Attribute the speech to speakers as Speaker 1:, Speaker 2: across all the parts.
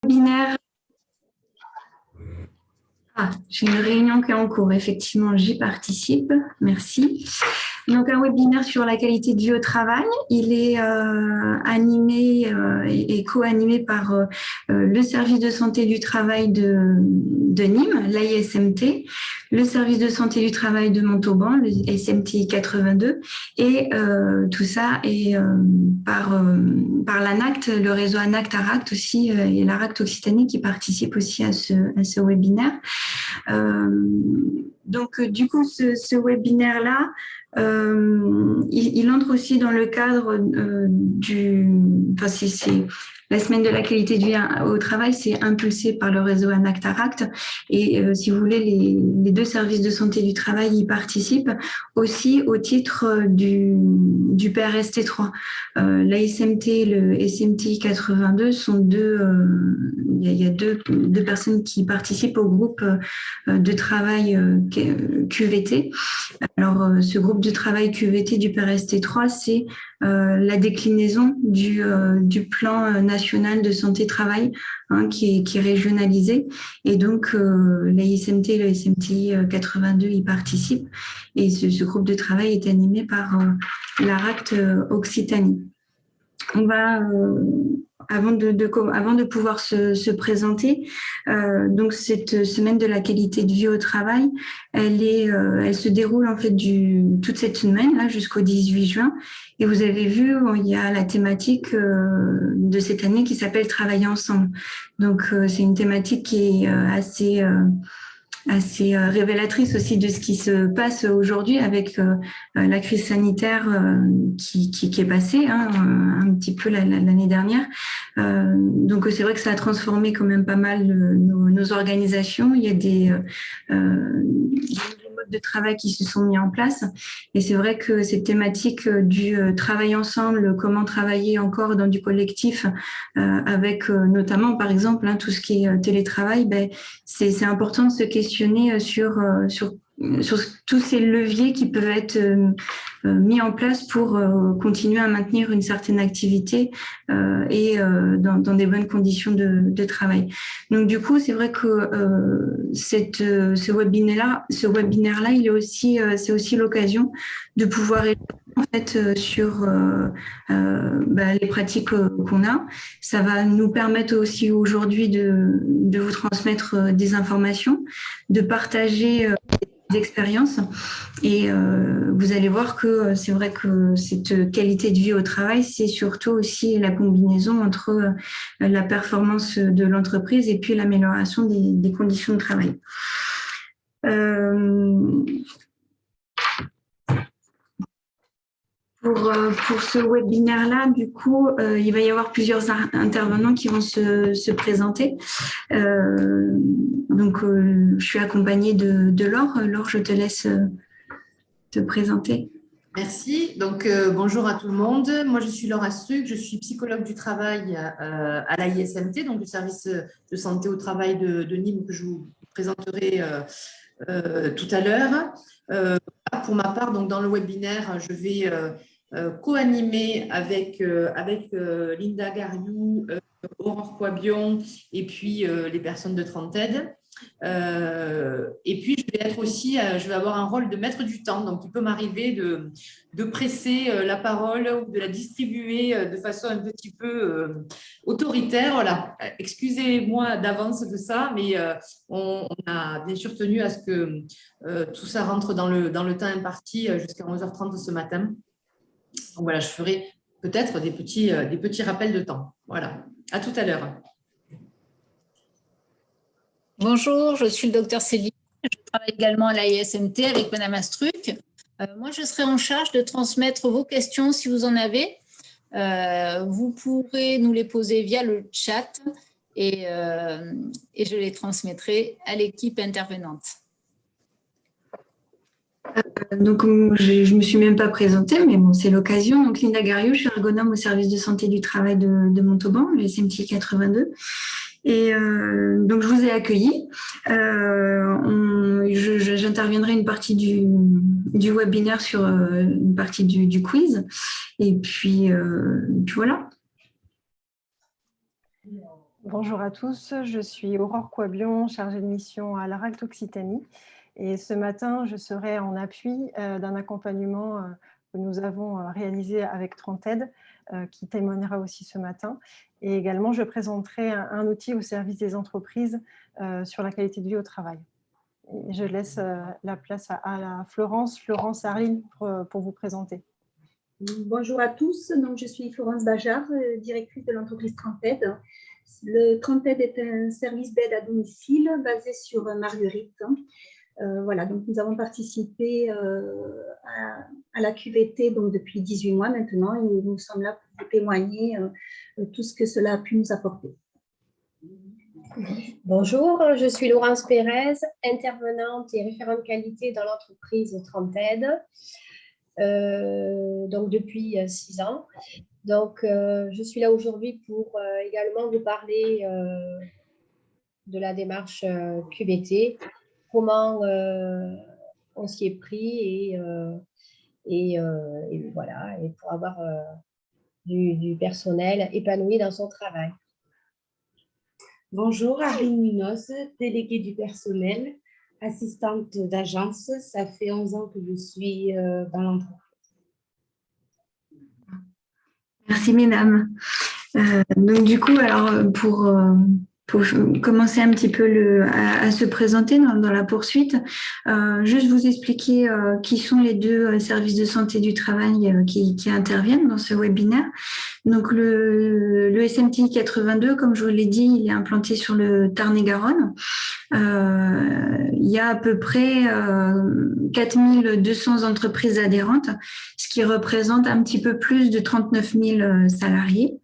Speaker 1: webinaire. Ah, j'ai une réunion qui est en cours. Effectivement, j'y participe. Merci. Donc, un webinaire sur la qualité de vie au travail. Il est animé et co-animé par le service de santé du travail de Nîmes, l'AISMT, le service de santé du travail de Montauban, le SMTI 82, et tout ça est par l'ANACT, le réseau ANACT-ARACT aussi, et l'ARACT Occitanie qui participe aussi à ce webinaire. Donc, du coup, ce webinaire-là, il entre aussi dans le cadre enfin, c'est la semaine de la qualité de vie au travail, c'est impulsé par le réseau ANACT-ARACT. Et si vous voulez, les deux services de santé du travail y participent aussi au titre du PRST3. L'ASMT et le SMTI 82 sont il y a deux personnes qui participent au groupe de travail QVT. Alors, ce groupe de travail QVT du PRST3, c'est la déclinaison du plan national de santé-travail qui est régionalisé. Et donc, l'AISMT et le SMTI 82 y participent. Et ce groupe de travail est animé par l'ARACT Occitanie. On va... Avant de pouvoir se présenter, donc cette semaine de la qualité de vie au travail, elle se déroule en fait toute cette semaine là jusqu'au 18 juin. Et vous avez vu, il y a la thématique de cette année qui s'appelle Travailler ensemble. Donc c'est une thématique qui est assez révélatrice aussi de ce qui se passe aujourd'hui avec la crise sanitaire qui est passée un petit peu l'année dernière. Donc c'est vrai que ça a transformé quand même pas mal nos organisations. Il y a des modes de travail qui se sont mis en place. Et c'est vrai que cette thématique du travail ensemble, comment travailler encore dans du collectif, avec notamment par exemple tout ce qui est télétravail, c'est important de se questionner sur tous ces leviers qui peuvent être mis en place pour continuer à maintenir une certaine activité et dans des bonnes conditions de travail. Donc du coup, c'est vrai que ce webinaire-là, c'est aussi l'occasion de pouvoir en fait sur les pratiques qu'on a. Ça va nous permettre aussi aujourd'hui de vous transmettre des informations, de partager des expériences. Et vous allez voir que c'est vrai que cette qualité de vie au travail, c'est surtout aussi la combinaison entre la performance de l'entreprise et puis l'amélioration des conditions de travail. Pour ce webinaire-là, du coup, il va y avoir plusieurs intervenants qui vont se présenter. Donc, je suis accompagnée de Laure. Laure, je te laisse te présenter.
Speaker 2: Merci. Donc, bonjour à tout le monde. Moi, je suis Laure Astruc, je suis psychologue du travail à l'AISMT, donc le service de santé au travail de Nîmes que je vous présenterai tout à l'heure. Pour ma part, donc, dans le webinaire, je vais co-animer avec Linda Gariou, Aurore Poibion et puis les personnes de Trentaide. Et puis, je vais avoir un rôle de maître du temps. Donc, il peut m'arriver de presser la parole ou de la distribuer de façon un petit peu autoritaire. Voilà. Excusez-moi d'avance de ça, mais on a bien sûr tenu à ce que tout ça rentre dans le temps imparti jusqu'à 11h30 ce matin. Donc, voilà, je ferai peut-être des petits rappels de temps. Voilà. À tout à l'heure.
Speaker 3: Bonjour, je suis le docteur Céline. Je travaille également à l'AISMT avec Madame Astruc. Moi, je serai en charge de transmettre vos questions si vous en avez. Vous pourrez nous les poser via le chat et je les transmettrai à l'équipe intervenante.
Speaker 1: Donc, je ne me suis même pas présentée, mais bon, c'est l'occasion. Donc, Linda Gariou, je suis ergonome au service de santé du travail de Montauban, le SMTI 82. Et donc, je vous ai accueilli. J'interviendrai une partie du webinaire sur une partie du quiz. Et puis voilà.
Speaker 4: Bonjour à tous, je suis Aurore Coablion, chargée de mission à l'ARACT Occitanie. Et ce matin, je serai en appui d'un accompagnement que nous avons réalisé avec Tranted, qui témoignera aussi ce matin. Et également, je présenterai un outil au service des entreprises sur la qualité de vie au travail. Et je laisse la place à Florence Arline pour vous présenter.
Speaker 5: Bonjour à tous, donc je suis Florence Bajard, directrice de l'entreprise Tranted. Le Tranted est un service d'aide à domicile basé sur Marguerite. Voilà, donc nous avons participé à la QVT donc depuis 18 mois maintenant et nous sommes là pour vous témoigner tout ce que cela a pu nous apporter.
Speaker 6: Bonjour, je suis Laurence Pérez, intervenante et référente qualité dans l'entreprise Tranted. Donc depuis 6 ans. Donc, je suis là aujourd'hui pour également vous parler de la démarche QVT, comment on s'y est pris et voilà, et pour avoir du personnel épanoui dans son travail.
Speaker 7: Bonjour, Arline Munoz, déléguée du personnel, assistante d'agence. Ça fait 11 ans que je suis dans l'entreprise.
Speaker 1: Merci, mesdames. Donc, du coup, alors, pour commencer un petit peu à se présenter dans la poursuite, juste vous expliquer qui sont les deux services de santé du travail qui interviennent dans ce webinaire. Donc, le SMTI 82, comme je vous l'ai dit, il est implanté sur le Tarn-et-Garonne. Il y a à peu près 4200 entreprises adhérentes, ce qui représente un petit peu plus de 39 000 salariés.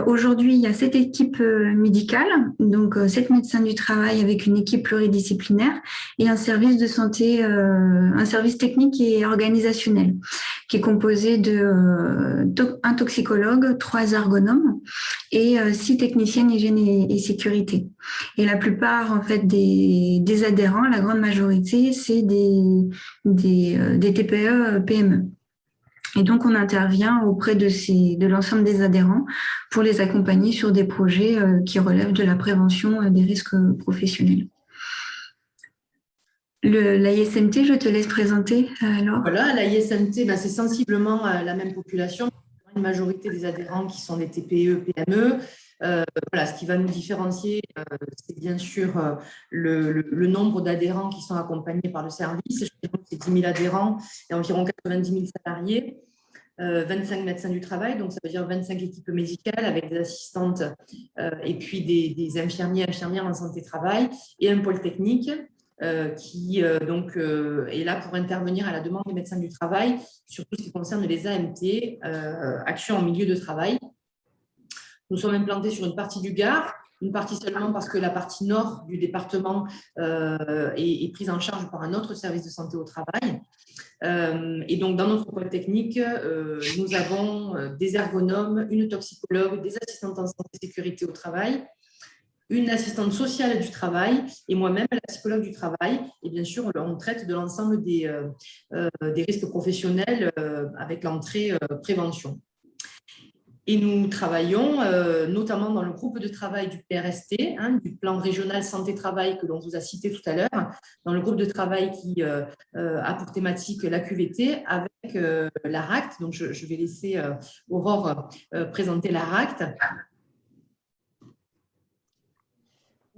Speaker 1: Aujourd'hui, il y a 7 équipes médicales, donc 7 médecins du travail avec une équipe pluridisciplinaire et un service de santé, un service technique et organisationnel qui est composé d'un toxicologue, 3 ergonomes et 6 techniciennes hygiène et sécurité. Et la plupart en fait des adhérents, la grande majorité, c'est des TPE, PME. Et donc, on intervient auprès de l'ensemble des adhérents pour les accompagner sur des projets qui relèvent de la prévention des risques professionnels. L'ISMT, je te laisse présenter, Laure.
Speaker 2: Voilà, l'ISMT, c'est sensiblement la même population. Une majorité des adhérents qui sont des TPE, PME. Voilà, ce qui va nous différencier, c'est bien sûr le nombre d'adhérents qui sont accompagnés par le service. C'est 10 000 adhérents et environ 90 000 salariés, 25 médecins du travail, donc ça veut dire 25 équipes médicales avec des assistantes et puis des infirmières en santé-travail et un pôle technique qui est là pour intervenir à la demande des médecins du travail sur tout ce qui concerne les AMT, actions en milieu de travail. Nous sommes implantés sur une partie du Gard, une partie seulement parce que la partie nord du département est prise en charge par un autre service de santé au travail. Et donc, dans notre pôle technique, nous avons des ergonomes, une toxicologue, des assistantes en santé et sécurité au travail, une assistante sociale du travail et moi-même la psychologue du travail. Et bien sûr, on traite de l'ensemble des risques professionnels avec l'entrée prévention. Et nous travaillons notamment dans le groupe de travail du PRST, du plan régional santé-travail que l'on vous a cité tout à l'heure, dans le groupe de travail qui a pour thématique la QVT avec l'ARACT. Donc, je vais laisser Aurore présenter l'ARACT.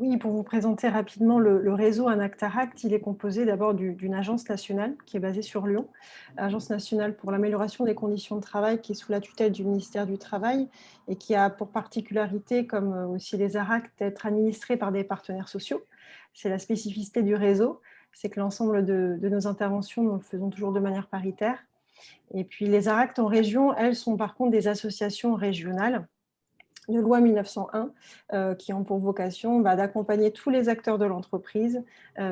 Speaker 4: Oui, pour vous présenter rapidement le réseau ANACT-ARACT, il est composé d'abord d'une agence nationale qui est basée sur Lyon, Agence nationale pour l'amélioration des conditions de travail qui est sous la tutelle du ministère du Travail et qui a pour particularité, comme aussi les ARACT, d'être administrée par des partenaires sociaux. C'est la spécificité du réseau, c'est que l'ensemble de nos interventions, nous le faisons toujours de manière paritaire. Et puis les ARACT en région, elles sont par contre des associations régionales de loi 1901 qui ont pour vocation d'accompagner tous les acteurs de l'entreprise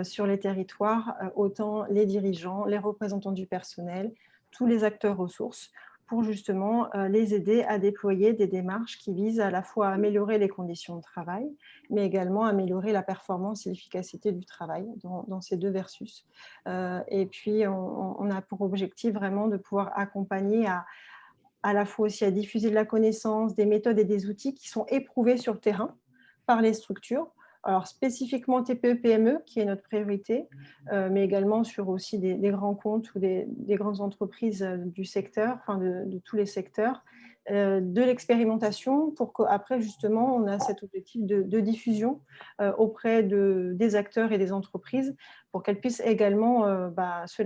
Speaker 4: sur les territoires, autant les dirigeants, les représentants du personnel, tous les acteurs ressources, pour justement les aider à déployer des démarches qui visent à la fois à améliorer les conditions de travail, mais également à améliorer la performance et l'efficacité du travail dans ces deux versus. Et puis, on a pour objectif vraiment de pouvoir accompagner à la fois aussi à diffuser de la connaissance, des méthodes et des outils qui sont éprouvés sur le terrain par les structures. Alors, spécifiquement TPE-PME, qui est notre priorité, mais également sur aussi des grands comptes ou des grandes entreprises du secteur, enfin de tous les secteurs, de l'expérimentation pour qu'après, justement, on a cet objectif de diffusion auprès des acteurs et des entreprises pour qu'elles puissent également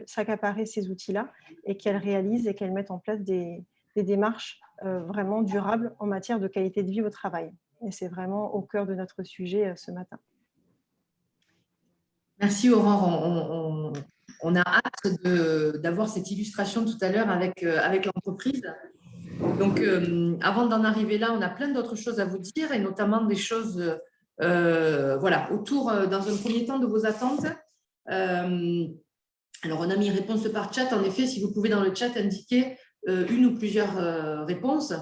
Speaker 4: s'accaparer ces outils-là et qu'elles réalisent et qu'elles mettent en place des démarches vraiment durables en matière de qualité de vie au travail. Et c'est vraiment au cœur de notre sujet ce matin.
Speaker 2: Merci Aurore. On a hâte d'avoir cette illustration tout à l'heure avec l'entreprise. Donc, avant d'en arriver là, on a plein d'autres choses à vous dire et notamment des choses autour, dans un premier temps, de vos attentes. Alors, on a mis réponse par chat. En effet, si vous pouvez dans le chat indiquer une ou plusieurs réponses.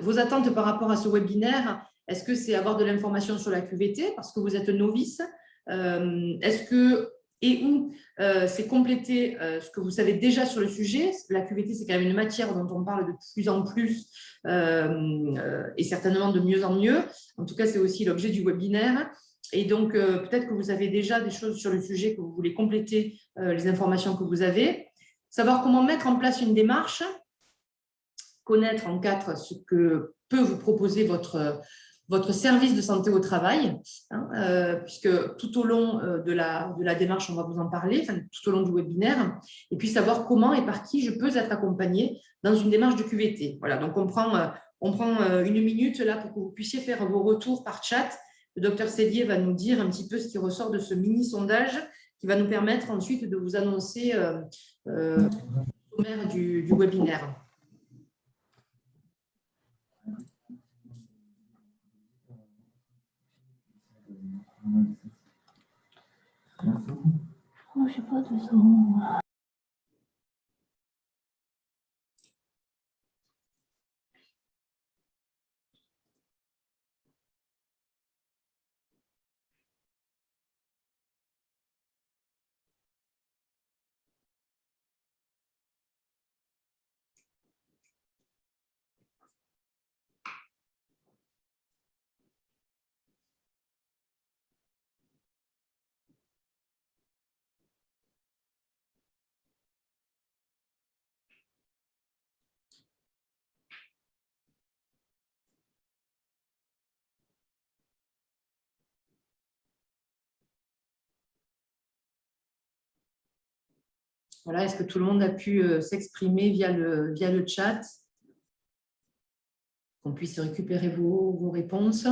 Speaker 2: Vos attentes par rapport à ce webinaire, est-ce que c'est avoir de l'information sur la QVT parce que vous êtes novice? Est-ce que et où c'est compléter ce que vous savez déjà sur le sujet? La QVT, c'est quand même une matière dont on parle de plus en plus et certainement de mieux en mieux. En tout cas, c'est aussi l'objet du webinaire. Et donc, peut-être que vous avez déjà des choses sur le sujet, que vous voulez compléter les informations que vous avez. Savoir comment mettre en place une démarche, connaître en 4 ce que peut vous proposer votre service de santé au travail, puisque tout au long de la démarche, on va vous en parler, tout au long du webinaire, et puis savoir comment et par qui je peux être accompagnée dans une démarche de QVT. Voilà, donc on prend 1 minute là pour que vous puissiez faire vos retours par chat. Le docteur Sellier va nous dire un petit peu ce qui ressort de ce mini-sondage qui va nous permettre ensuite de vous annoncer le sommaire du webinaire.
Speaker 3: Oh, je sais pas de son.
Speaker 2: Voilà, est-ce que tout le monde a pu s'exprimer via le chat? Qu'on puisse récupérer vos réponses.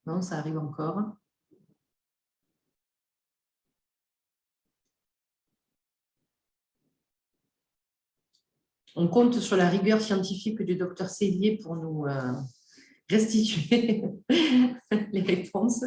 Speaker 2: Non, ça arrive encore. On compte sur la rigueur scientifique du docteur Sellier pour nous restituer les réponses.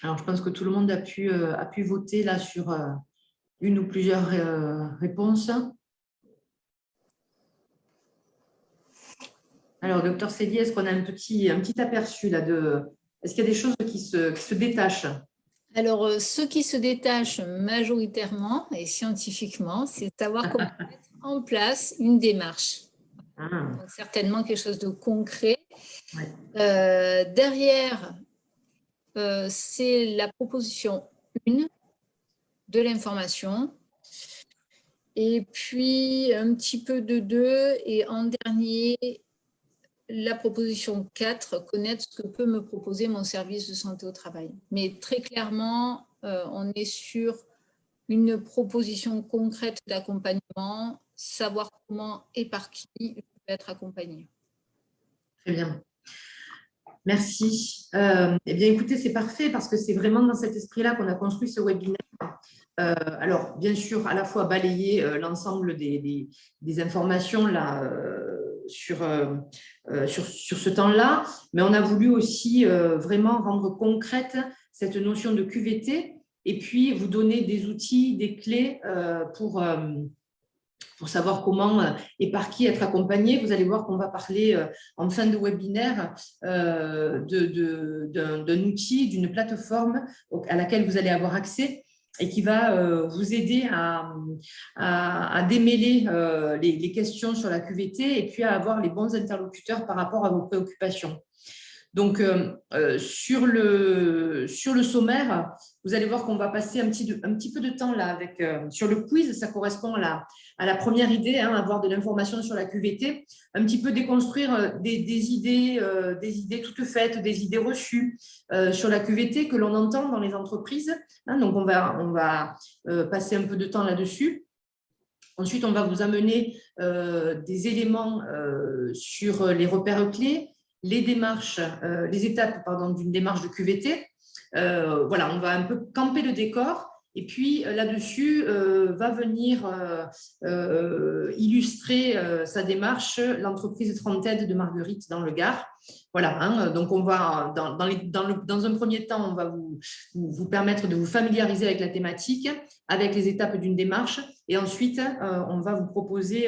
Speaker 2: Alors, je pense que tout le monde a pu voter là sur une ou plusieurs réponses. Alors, docteur Sellier, est-ce qu'on a un petit aperçu là de… Est-ce qu'il y a des choses qui se détachent?
Speaker 3: Alors, ce qui se détache majoritairement et scientifiquement, c'est savoir comment mettre en place une démarche. Donc, certainement quelque chose de concret.
Speaker 2: Ouais.
Speaker 3: Derrière, c'est la proposition 1 de l'information. Et puis, un petit peu de 2. Et en dernier, la proposition 4, connaître ce que peut me proposer mon service de santé au travail. Mais très clairement, on est sur une proposition concrète d'accompagnement, savoir comment et par qui je peux être accompagné.
Speaker 2: Très bien. Merci. Eh bien, écoutez, c'est parfait parce que c'est vraiment dans cet esprit-là qu'on a construit ce webinaire. Alors, bien sûr, à la fois balayer l'ensemble des informations là, sur ce temps-là, mais on a voulu aussi vraiment rendre concrète cette notion de QVT et puis vous donner des outils, des clés pour savoir comment et par qui être accompagné. Vous allez voir qu'on va parler en fin de webinaire d'un outil, d'une plateforme à laquelle vous allez avoir accès et qui va vous aider à démêler les questions sur la QVT et puis à avoir les bons interlocuteurs par rapport à vos préoccupations. Donc, sur le sommaire, vous allez voir qu'on va passer un petit peu de temps là sur le quiz. Ça correspond à la première idée, avoir de l'information sur la QVT, un petit peu déconstruire des idées toutes faites, des idées reçues sur la QVT que l'on entend dans les entreprises. Donc, on va passer un peu de temps là-dessus. Ensuite, on va vous amener des éléments sur les repères clés, les étapes d'une démarche de QVT. Voilà, on va un peu camper le décor et puis là-dessus va venir illustrer sa démarche l'entreprise Trented de Marguerite dans le Gard. Voilà, donc on va dans un premier temps, on va vous permettre de vous familiariser avec la thématique, avec les étapes d'une démarche et ensuite on va vous proposer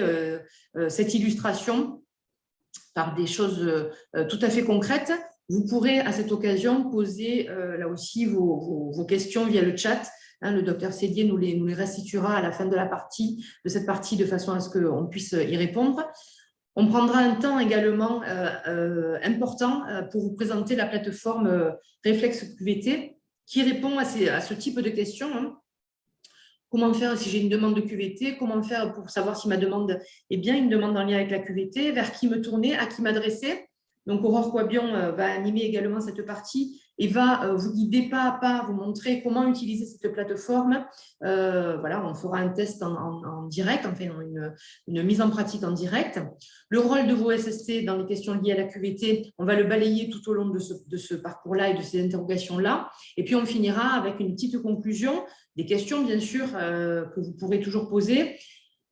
Speaker 2: cette illustration par des choses tout à fait concrètes. Vous pourrez à cette occasion poser là aussi vos questions via le chat. Le docteur Sélier nous les restituera à la fin de cette partie de façon à ce qu'on puisse y répondre. On prendra un temps également important pour vous présenter la plateforme Réflexe QVT qui répond à ce type de questions. Comment faire si j'ai une demande de QVT? Comment faire pour savoir si ma demande est bien une demande en lien avec la QVT? Vers qui me tourner? À qui m'adresser? Donc, Aurore Coabion va animer également cette partie et va vous guider pas à pas, vous montrer comment utiliser cette plateforme. Voilà, on fera un test en direct, enfin une mise en pratique en direct. Le rôle de vos SST dans les questions liées à la QVT, on va le balayer tout au long de ce parcours-là et de ces interrogations-là. Et puis, on finira avec une petite conclusion, des questions, bien sûr, que vous pourrez toujours poser.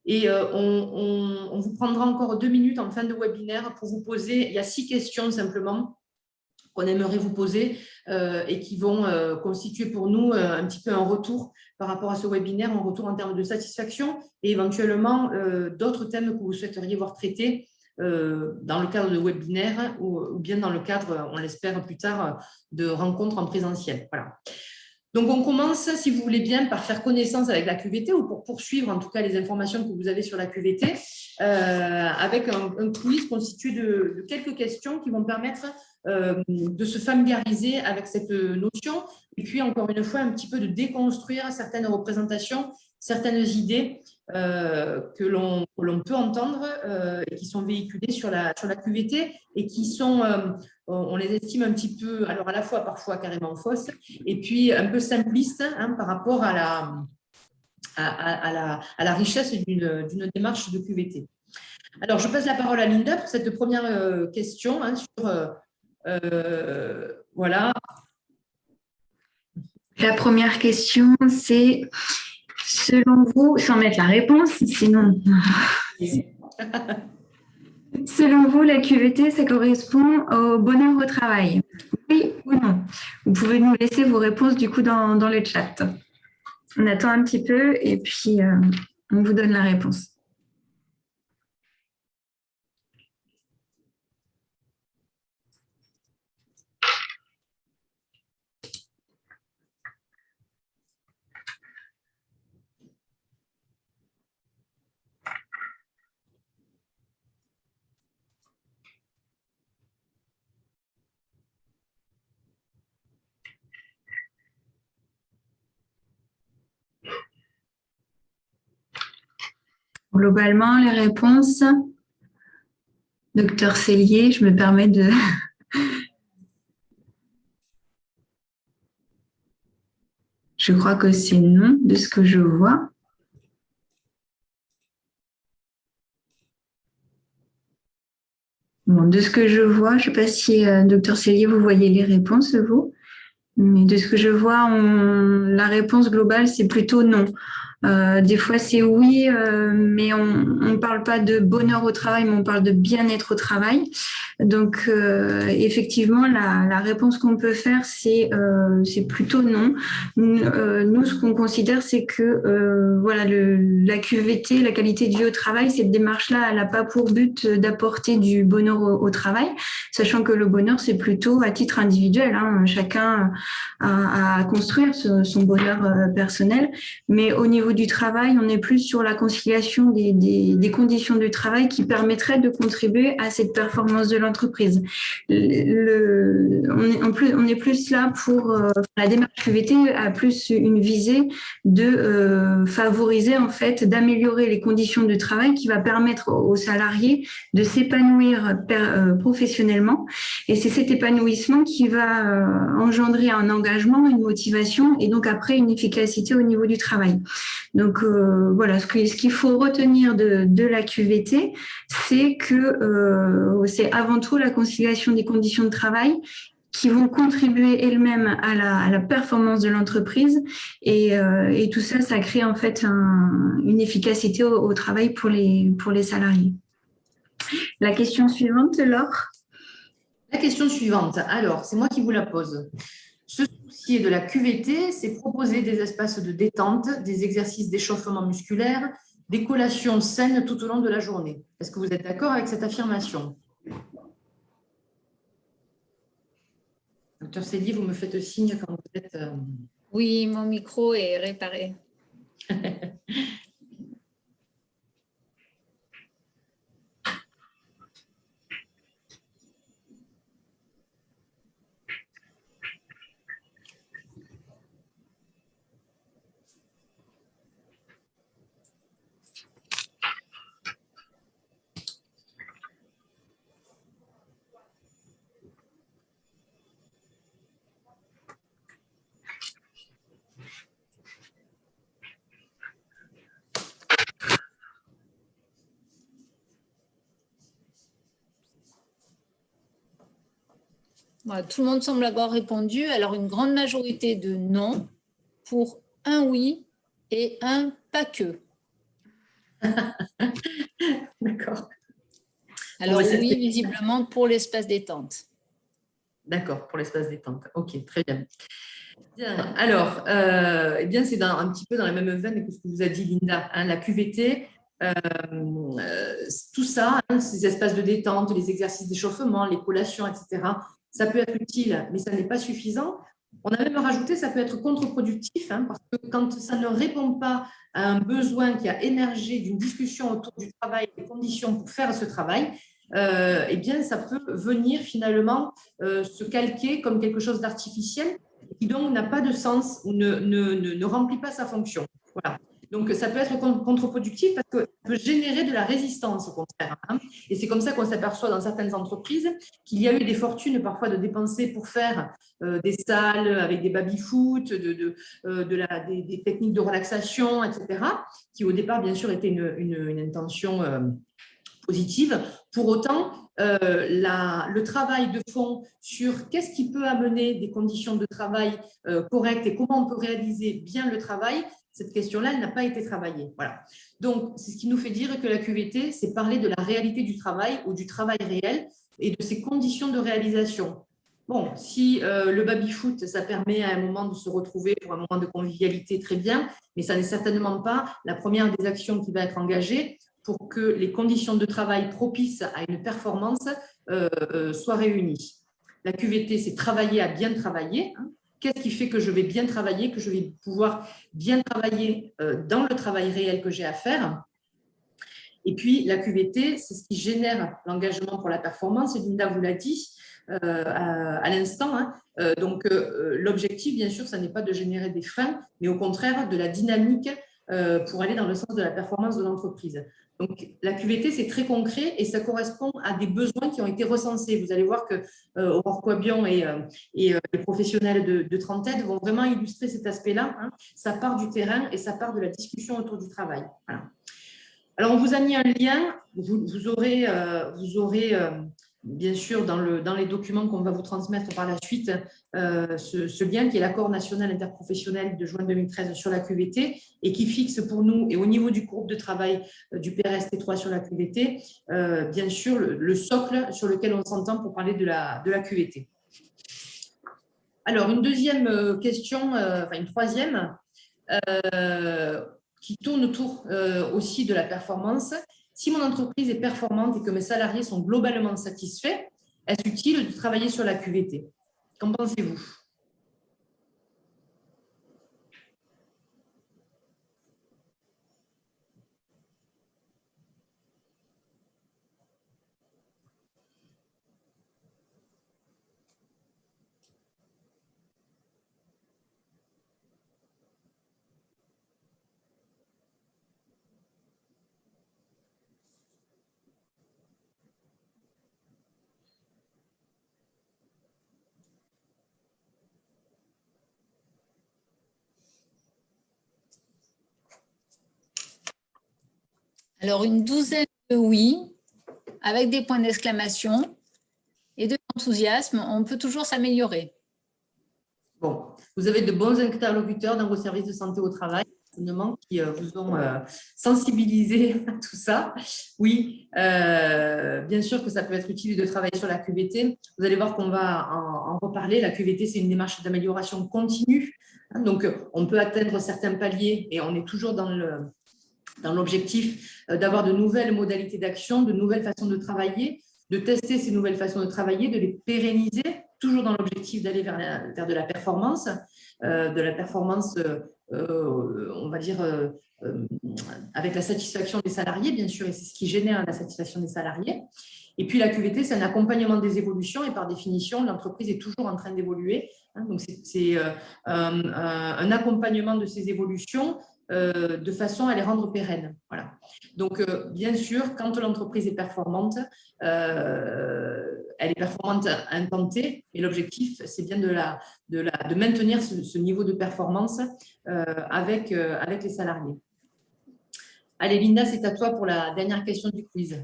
Speaker 2: Et on vous prendra encore 2 minutes en fin de webinaire pour vous poser, il y a 6 questions simplement qu'on aimerait vous poser et qui vont constituer pour nous un petit peu un retour par rapport à ce webinaire, un retour en termes de satisfaction et éventuellement d'autres thèmes que vous souhaiteriez voir traités dans le cadre de webinaire ou bien dans le cadre, on l'espère plus tard, de rencontres en présentiel. Voilà. Donc, on commence, si vous voulez bien, par faire connaissance avec la QVT ou pour poursuivre en tout cas les informations que vous avez sur la QVT avec un quiz constitué de quelques questions qui vont permettre de se familiariser avec cette notion et puis encore une fois un petit peu de déconstruire certaines représentations, certaines idées que l'on peut entendre et qui sont véhiculées sur la QVT et qui sont, on les estime un petit peu, alors à la fois parfois carrément fausses et puis un peu simplistes par rapport à la richesse d'une démarche de QVT. Alors, je passe la parole à Linda pour cette première question sur… voilà.
Speaker 1: La première question, c'est, selon vous, sans mettre la réponse, sinon… Selon vous, la QVT, ça correspond au bonheur au travail? Oui ou non? Vous pouvez nous laisser vos réponses du coup dans le chat. On attend un petit peu et puis on vous donne la réponse. Globalement, les réponses, Docteur Cellier, je me permets de… Je crois que c'est non de ce que je vois. Bon, de ce que je vois, je ne sais pas si, docteur Cellier, vous voyez les réponses, vous, mais de ce que je vois, la réponse globale, c'est plutôt non. Des fois, c'est oui, mais on ne parle pas de bonheur au travail, mais on parle de bien-être au travail. Donc, effectivement, la réponse qu'on peut faire, c'est plutôt non. Nous, ce qu'on considère, c'est que voilà, la QVT, la qualité de vie au travail, cette démarche-là, elle n'a pas pour but d'apporter du bonheur au travail, sachant que le bonheur, c'est plutôt à titre individuel. Hein. Chacun à construire son bonheur personnel. Mais au niveau du travail, on est plus sur la conciliation des conditions du travail qui permettraient de contribuer à cette performance de l'entreprise. On est plus là pour la démarche QVT a plus une visée de favoriser en fait, d'améliorer les conditions de travail qui va permettre aux salariés de s'épanouir professionnellement. Et c'est cet épanouissement qui va engendrer un engagement, une motivation et donc après une efficacité au niveau du travail. Donc voilà, ce qu'il faut retenir de la QVT, c'est que c'est avant tout la conciliation des conditions de travail qui vont contribuer elles-mêmes à la performance de l'entreprise et tout ça, ça crée en fait une efficacité au travail pour les salariés. La question suivante, Laure.
Speaker 2: La question suivante, alors, c'est moi qui vous la pose. Se soucier de la QVT, c'est proposer des espaces de détente, des exercices d'échauffement musculaire, des collations saines tout au long de la journée. Est-ce que vous êtes d'accord avec cette affirmation? Docteur Cellier, vous me faites signe quand vous êtes…
Speaker 3: Oui, mon micro est réparé. Voilà, tout le monde semble avoir répondu. Alors, une grande majorité de non pour un oui et un pas que.
Speaker 2: D'accord.
Speaker 3: Alors oui, visiblement pour l'espace détente.
Speaker 2: D'accord, pour l'espace détente. Ok, très bien. Bien, alors, eh bien, c'est un petit peu dans la même veine que ce que vous a dit Linda, hein, la QVT, tout ça, hein, ces espaces de détente, les exercices d'échauffement, les collations, etc., ça peut être utile, mais ça n'est pas suffisant. On a même rajouté, ça peut être contre-productif, hein, parce que quand ça ne répond pas à un besoin qui a émergé d'une discussion autour du travail, des conditions pour faire ce travail, eh bien, ça peut venir finalement se calquer comme quelque chose d'artificiel qui donc n'a pas de sens ou ne remplit pas sa fonction. Voilà. Donc, ça peut être contre-productif parce que ça peut générer de la résistance au contraire. Hein. Et c'est comme ça qu'on s'aperçoit dans certaines entreprises qu'il y a eu des fortunes parfois de dépenser pour faire des salles avec des baby-foot, des techniques de relaxation, etc., qui au départ, bien sûr, étaient une intention positive. Pour autant, le travail de fond sur qu'est-ce qui peut amener des conditions de travail correctes et comment on peut réaliser bien le travail, cette question-là, elle n'a pas été travaillée. Voilà. Donc, c'est ce qui nous fait dire que la QVT, c'est parler de la réalité du travail ou du travail réel et de ses conditions de réalisation. Bon, si le baby-foot, ça permet à un moment de se retrouver pour un moment de convivialité, très bien, mais ça n'est certainement pas la première des actions qui va être engagée pour que les conditions de travail propices à une performance soient réunies. La QVT, c'est travailler à bien travailler. Hein. Qu'est-ce qui fait que je vais bien travailler, que je vais pouvoir bien travailler dans le travail réel que j'ai à faire? Et puis, la QVT, c'est ce qui génère l'engagement pour la performance. Et Linda vous l'a dit à l'instant. Hein. Donc, l'objectif, bien sûr, ça n'est pas de générer des freins, mais au contraire, de la dynamique pour aller dans le sens de la performance de l'entreprise. Donc, la QVT, c'est très concret et ça correspond à des besoins qui ont été recensés. Vous allez voir que Aurore Coabian et les professionnels de Trentède vont vraiment illustrer cet aspect-là. Hein. Ça part du terrain et ça part de la discussion autour du travail. Voilà. Alors, on vous a mis un lien. Vous aurez bien sûr, dans les documents qu'on va vous transmettre par la suite, ce lien qui est l'accord national interprofessionnel de juin 2013 sur la QVT et qui fixe pour nous, et au niveau du groupe de travail du PRST3 sur la QVT, bien sûr, le socle sur lequel on s'entend pour parler de la QVT. Alors, une deuxième question, enfin une troisième, qui tourne autour aussi de la performance. Si mon entreprise est performante et que mes salariés sont globalement satisfaits, est-ce utile de travailler sur la QVT? Qu'en pensez-vous?
Speaker 3: Alors, une douzaine de oui, avec des points d'exclamation et de l'enthousiasme, on peut toujours s'améliorer.
Speaker 2: Bon, vous avez de bons interlocuteurs dans vos services de santé au travail, qui vous ont sensibilisé à tout ça. Oui, bien sûr que ça peut être utile de travailler sur la QVT. Vous allez voir qu'on va en reparler. La QVT, c'est une démarche d'amélioration continue. Donc, on peut atteindre certains paliers et on est toujours dans l'objectif d'avoir de nouvelles modalités d'action, de nouvelles façons de travailler, de tester ces nouvelles façons de travailler, de les pérenniser, toujours dans l'objectif d'aller vers de la performance, on va dire, avec la satisfaction des salariés, bien sûr, et c'est ce qui génère la satisfaction des salariés. Et puis, la QVT, c'est un accompagnement des évolutions et par définition, l'entreprise est toujours en train d'évoluer. Donc, c'est un accompagnement de ces évolutions de façon à les rendre pérennes. Voilà. Donc, bien sûr, quand l'entreprise est performante, elle est performante à un temps T, et l'objectif, c'est bien de maintenir ce niveau de performance avec les salariés. Allez, Linda, c'est à toi pour la dernière question du quiz.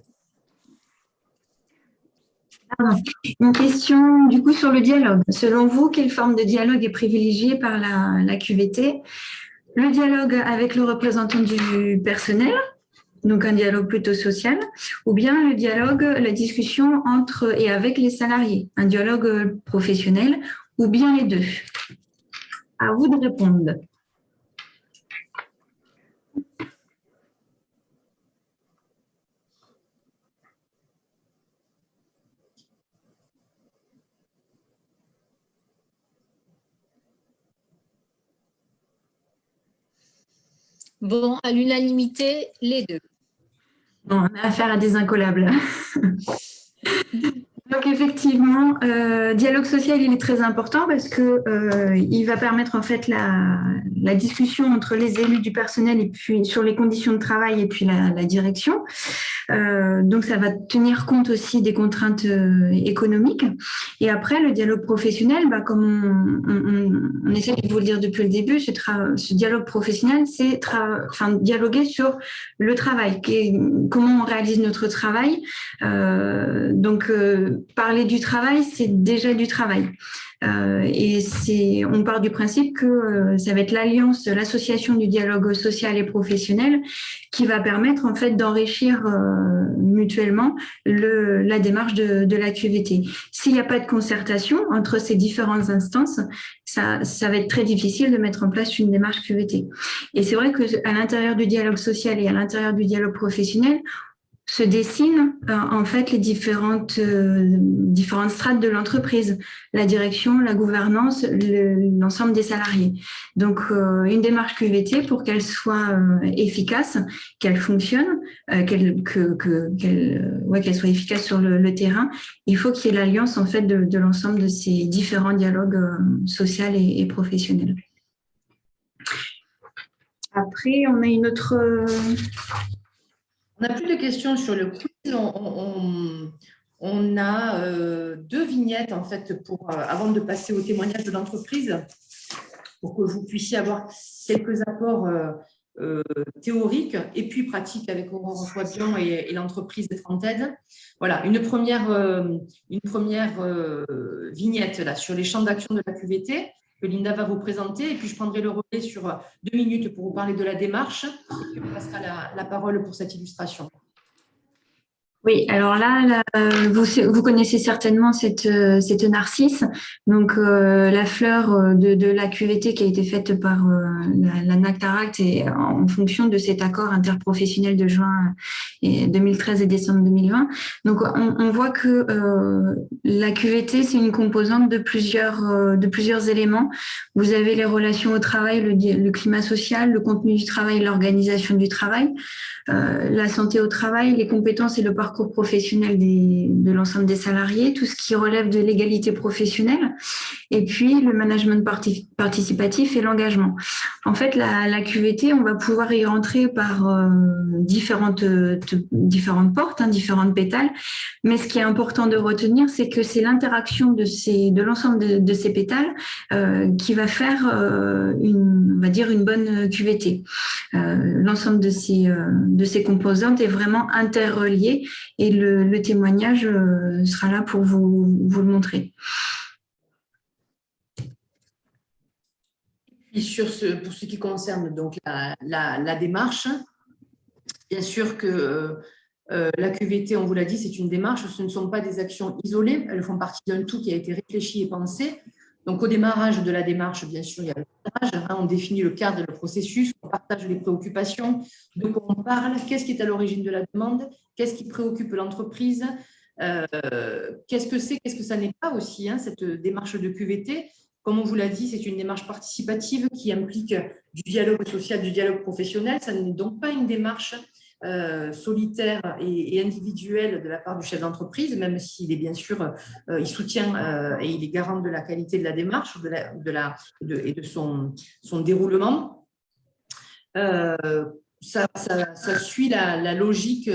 Speaker 1: Une question du coup sur le dialogue. Selon vous, quelle forme de dialogue est privilégiée par la QVT? Le dialogue avec le représentant du personnel, donc un dialogue plutôt social, ou bien le dialogue, la discussion entre et avec les salariés, un dialogue professionnel, ou bien les deux? À vous de répondre.
Speaker 3: Bon, à l'unanimité, les deux.
Speaker 1: Bon, on a affaire à des incollables. Donc effectivement, dialogue social, il est très important parce que il va permettre en fait la discussion entre les élus du personnel et puis sur les conditions de travail et puis la direction. Donc ça va tenir compte aussi des contraintes économiques. Et après, le dialogue professionnel, comme on essaie de vous le dire depuis le début, ce dialogue professionnel, c'est dialoguer sur le travail, comment on réalise notre travail. Donc parler du travail, c'est déjà du travail. Et on part du principe que ça va être l'alliance, l'association du dialogue social et professionnel qui va permettre en fait d'enrichir mutuellement la démarche de la QVT. S'il n'y a pas de concertation entre ces différentes instances, ça va être très difficile de mettre en place une démarche QVT. Et c'est vrai qu'à l'intérieur du dialogue social et à l'intérieur du dialogue professionnel, se dessinent en fait les différentes strates de l'entreprise, la direction, la gouvernance, l'ensemble des salariés. Donc, une démarche QVT, pour qu'elle soit efficace, qu'elle fonctionne, qu'elle soit efficace sur le terrain, il faut qu'il y ait l'alliance en fait de l'ensemble de ces différents dialogues sociaux et professionnels. Après, on a une autre...
Speaker 2: On n'a plus de questions sur le quiz. On a 2 vignettes, en fait, avant de passer au témoignage de l'entreprise, pour que vous puissiez avoir quelques apports théoriques et puis pratiques avec Aurore Poibion et l'entreprise de Trentaide. Voilà, une première vignette là, sur les champs d'action de la QVT que Linda va vous présenter, et puis je prendrai le relais sur 2 minutes pour vous parler de la démarche, et puis on passera la parole pour cette illustration.
Speaker 1: Oui, alors là, vous connaissez certainement cette narcisse, donc la fleur de la QVT qui a été faite par la Nactaract et en fonction de cet accord interprofessionnel de juin 2013 et décembre 2020. Donc on voit que la QVT, c'est une composante de plusieurs éléments. Vous avez les relations au travail, le climat social, le contenu du travail, l'organisation du travail, la santé au travail, les compétences et le parcours professionnel de l'ensemble des salariés, tout ce qui relève de l'égalité professionnelle, et puis le management participatif et l'engagement. En fait, la QVT, on va pouvoir y rentrer par différentes portes, différentes pétales, mais ce qui est important de retenir, c'est que c'est l'interaction de l'ensemble de ces pétales qui va faire on va dire une bonne QVT. L'ensemble de ces composantes est vraiment interrelié, et le témoignage sera là pour vous le montrer.
Speaker 2: Et pour ce qui concerne donc la démarche, bien sûr que la QVT, on vous l'a dit, c'est une démarche, ce ne sont pas des actions isolées, elles font partie d'un tout qui a été réfléchi et pensé. Donc, au démarrage de la démarche, bien sûr, il y a le cadrage, on définit le cadre, le processus, on partage les préoccupations, de quoi on parle, qu'est-ce qui est à l'origine de la demande, qu'est-ce qui préoccupe l'entreprise, qu'est-ce que c'est, qu'est-ce que ça n'est pas aussi, cette démarche de QVT. Comme on vous l'a dit, c'est une démarche participative qui implique du dialogue social, du dialogue professionnel. Ça n'est donc pas une démarche solitaire et individuelle de la part du chef d'entreprise, même s'il est bien sûr, il soutient et il est garant de la qualité de la démarche et de son déroulement. Ça suit la logique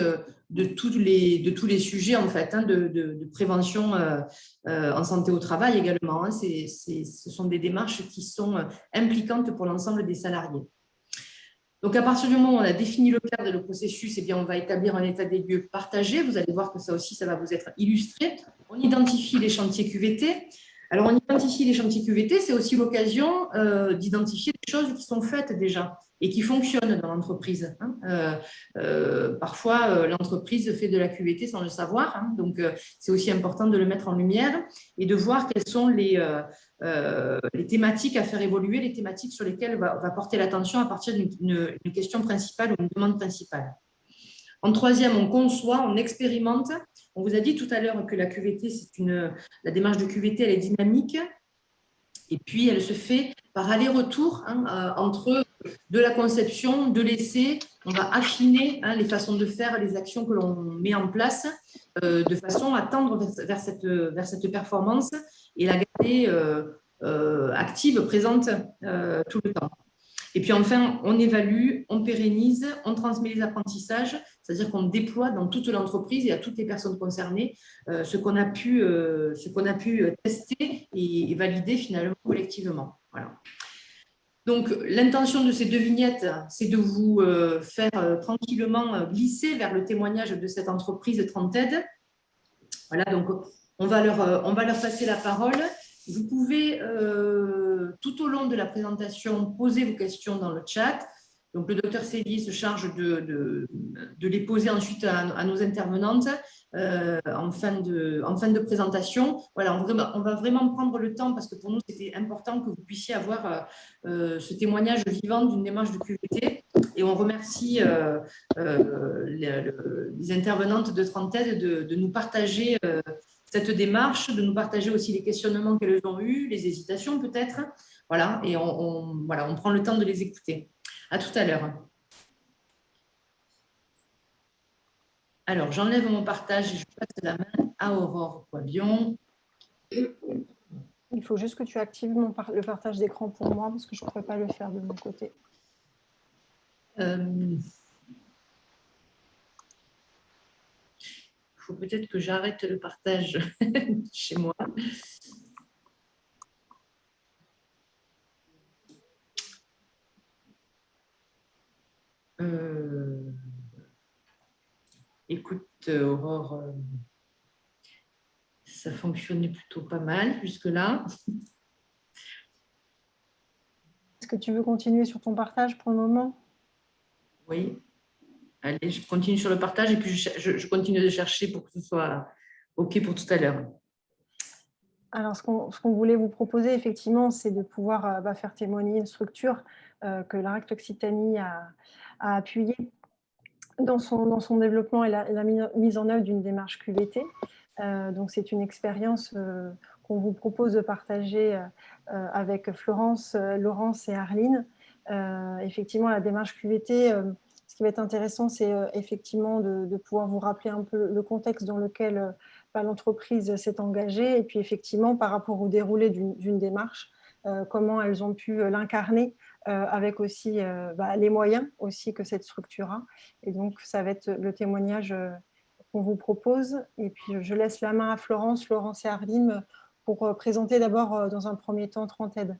Speaker 2: de tous les sujets en fait, de prévention en santé au travail également. Ce sont des démarches qui sont impliquantes pour l'ensemble des salariés. Donc, à partir du moment où on a défini le cadre et le processus, eh bien, on va établir un état des lieux partagé. Vous allez voir que ça aussi, ça va vous être illustré. On identifie les chantiers QVT. Alors, on identifie les chantiers QVT, c'est aussi l'occasion d'identifier des choses qui sont faites déjà et qui fonctionnent dans l'entreprise. Parfois, l'entreprise fait de la QVT sans le savoir. Donc, c'est aussi important de le mettre en lumière et de voir quelles sont les thématiques à faire évoluer, les thématiques sur lesquelles on va porter l'attention à partir d'une question principale ou d'une demande principale. En troisième, on conçoit, on expérimente. On vous a dit tout à l'heure que la QVT, la démarche de QVT, elle est dynamique. Et puis, elle se fait par aller-retour entre de la conception, de l'essai. On va affiner les façons de faire, les actions que l'on met en place de façon à tendre vers cette performance et la garder active, présente tout le temps. Et puis enfin, on évalue, on pérennise, on transmet les apprentissages, c'est-à-dire qu'on déploie dans toute l'entreprise et à toutes les personnes concernées ce qu'on a pu tester et valider finalement collectivement. Voilà. Donc, l'intention de ces 2 vignettes, c'est de vous faire tranquillement glisser vers le témoignage de cette entreprise Trentaide. Voilà, donc on va leur passer la parole. Vous pouvez, tout au long de la présentation, poser vos questions dans le chat. Donc, le docteur Célier se charge de les poser ensuite à nos intervenantes en fin de présentation. Voilà, on va vraiment prendre le temps parce que pour nous, c'était important que vous puissiez avoir ce témoignage vivant d'une démarche de QVT. Et on remercie les intervenantes de Trentaide de nous partager cette démarche, de nous partager aussi les questionnements qu'elles ont eus, les hésitations peut-être. Voilà, et on prend le temps de les écouter. À tout à l'heure. Alors, j'enlève mon partage et je passe la main à Aurore Poibion.
Speaker 4: Il faut juste que tu actives le partage d'écran pour moi parce que je ne pourrais pas le faire de mon côté.
Speaker 2: faut peut-être que j'arrête le partage chez moi. Écoute, Aurore, ça fonctionnait plutôt pas mal jusque-là.
Speaker 4: Est-ce que tu veux continuer sur ton partage pour le moment?
Speaker 2: Oui. Allez, je continue sur le partage et puis je continue de chercher pour que ce soit OK pour tout à l'heure.
Speaker 4: Alors, ce qu'on voulait vous proposer, effectivement, c'est de pouvoir faire témoigner une structure que la RACT Occitanie a appuyée dans son développement et la mise en œuvre d'une démarche QVT. Donc, c'est une expérience qu'on vous propose de partager avec Florence, Laurence et Arline. Effectivement, la démarche QVT, ce qui va être intéressant, c'est effectivement de pouvoir vous rappeler un peu le contexte dans lequel l'entreprise s'est engagée et puis effectivement, par rapport au déroulé d'une démarche, comment elles ont pu l'incarner avec aussi les moyens aussi que cette structure a. Et donc, ça va être le témoignage qu'on vous propose. Et puis, je laisse la main à Florence, Laurence et Arline pour présenter d'abord, dans un premier temps, Trentaide.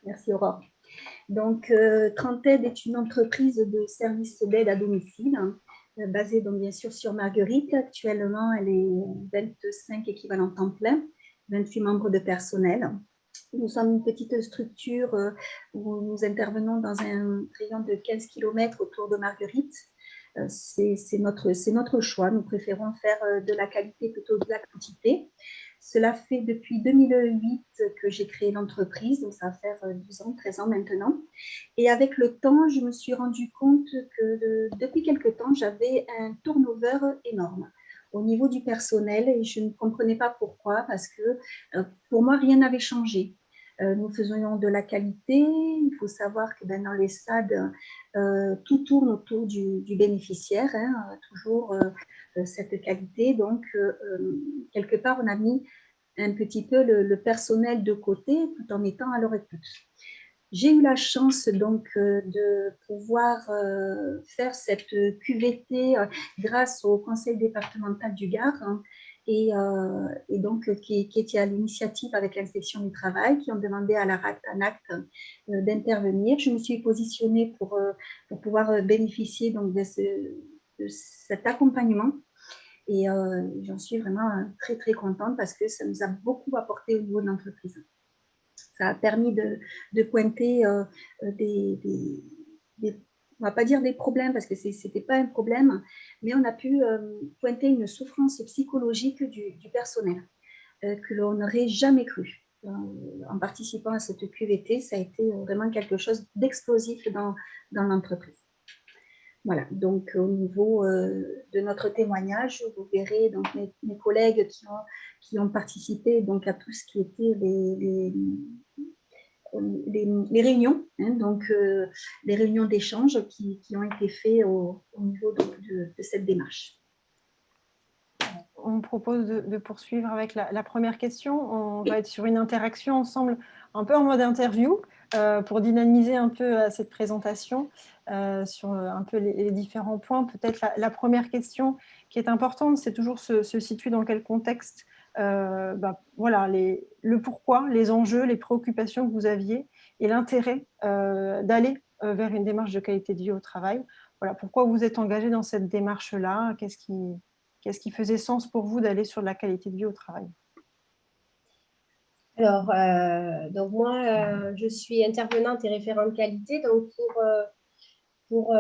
Speaker 5: Merci Aurore. Donc, Trentaide est une entreprise de services d'aide à domicile, basée donc bien sûr sur Marguerite. Actuellement, elle est 25 équivalents temps plein, 28 membres de personnel. Nous sommes une petite structure où nous intervenons dans un rayon de 15 km autour de Marguerite. C'est notre choix. Nous préférons faire de la qualité plutôt que de la quantité. Cela fait depuis 2008 que j'ai créé l'entreprise, donc ça va faire 12 ans, 13 ans maintenant. Et avec le temps, je me suis rendu compte que depuis quelque temps, j'avais un turnover énorme au niveau du personnel et je ne comprenais pas pourquoi, parce que pour moi, rien n'avait changé. Nous faisions de la qualité. Il faut savoir que dans les SAD, tout tourne autour du bénéficiaire, toujours cette qualité. Donc, quelque part, on a mis un petit peu le personnel de côté tout en étant à leur écoute. J'ai eu la chance donc de pouvoir faire cette QVT grâce au conseil départemental du Gard et donc qui était à l'initiative avec l'inspection du travail, qui ont demandé à la RACT d'intervenir. Je me suis positionnée pour pouvoir bénéficier donc de cet accompagnement. Et j'en suis vraiment très, très contente parce que ça nous a beaucoup apporté au niveau de l'entreprise. Ça a permis de pointer on ne va pas dire des problèmes parce que ce n'était pas un problème, mais on a pu pointer une souffrance psychologique du personnel que l'on n'aurait jamais cru. En participant à cette QVT, ça a été vraiment quelque chose d'explosif dans l'entreprise. Voilà, donc au niveau de notre témoignage, vous verrez donc mes collègues qui ont participé donc, à tout ce qui était les réunions, donc les réunions d'échange qui ont été faites au niveau de cette démarche.
Speaker 4: On propose de poursuivre avec la première question. On va être sur une interaction ensemble, un peu en mode interview, pour dynamiser un peu cette présentation sur un peu les différents points. Peut-être la première question qui est importante, c'est toujours se situer dans quel contexte, voilà, le pourquoi, les enjeux, les préoccupations que vous aviez et l'intérêt d'aller vers une démarche de qualité de vie au travail. Voilà, pourquoi vous êtes engagé dans cette démarche-là? Qu'est-ce qui faisait sens pour vous d'aller sur la qualité de vie au travail?
Speaker 6: Alors, donc moi, je suis intervenante et référente qualité. Donc, pour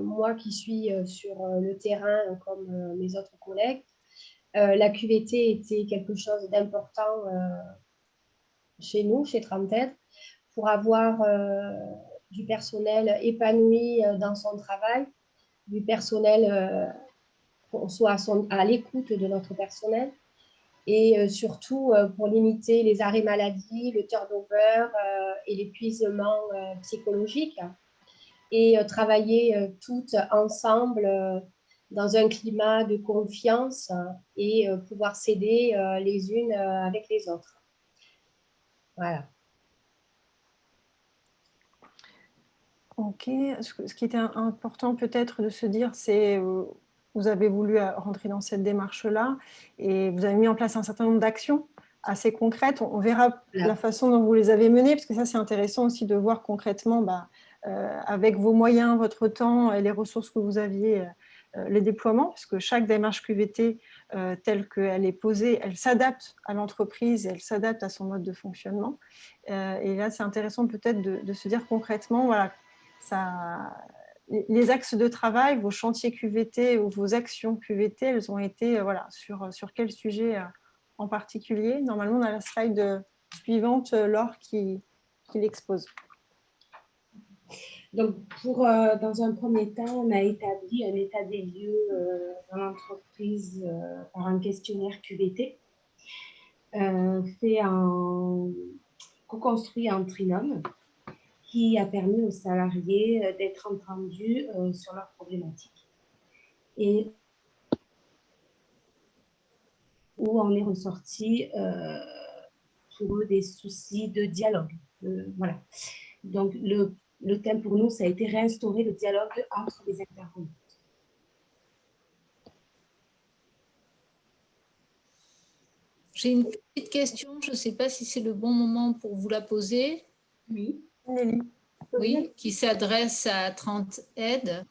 Speaker 6: moi qui suis sur le terrain, comme mes autres collègues, la QVT était quelque chose d'important chez nous, chez Trentaide, pour avoir du personnel épanoui dans son travail, du personnel qu'on soit à l'écoute de notre personnel et surtout pour limiter les arrêts maladie, le turnover et l'épuisement psychologique et travailler toutes ensemble dans un climat de confiance et pouvoir s'aider les unes avec les autres. Voilà.
Speaker 4: Ok, ce qui était important peut-être de se dire, c'est vous avez voulu rentrer dans cette démarche-là et vous avez mis en place un certain nombre d'actions assez concrètes. On verra la façon dont vous les avez menées, parce que ça, c'est intéressant aussi de voir concrètement, avec vos moyens, votre temps et les ressources que vous aviez, les déploiements, parce que chaque démarche QVT, telle qu'elle est posée, elle s'adapte à l'entreprise, elle s'adapte à son mode de fonctionnement. Et là, c'est intéressant peut-être de se dire concrètement, voilà, les axes de travail, vos chantiers QVT ou vos actions QVT, elles ont été sur quel sujet en particulier. Normalement, on a la slide suivante, Laure, qui l'expose.
Speaker 7: Donc, dans un premier temps, on a établi un état des lieux dans l'entreprise par un questionnaire QVT co-construit en trinôme, qui a permis aux salariés d'être entendus sur leurs problématiques. Et où on est ressorti pour eux des soucis de dialogue. Voilà. Donc, le thème pour nous, ça a été réinstaurer le dialogue entre les intervenants.
Speaker 3: J'ai une petite question, je ne sais pas si c'est le bon moment pour vous la poser.
Speaker 5: Oui.
Speaker 4: Nelly.
Speaker 3: Oui, qui s'adresse à 30 Aide.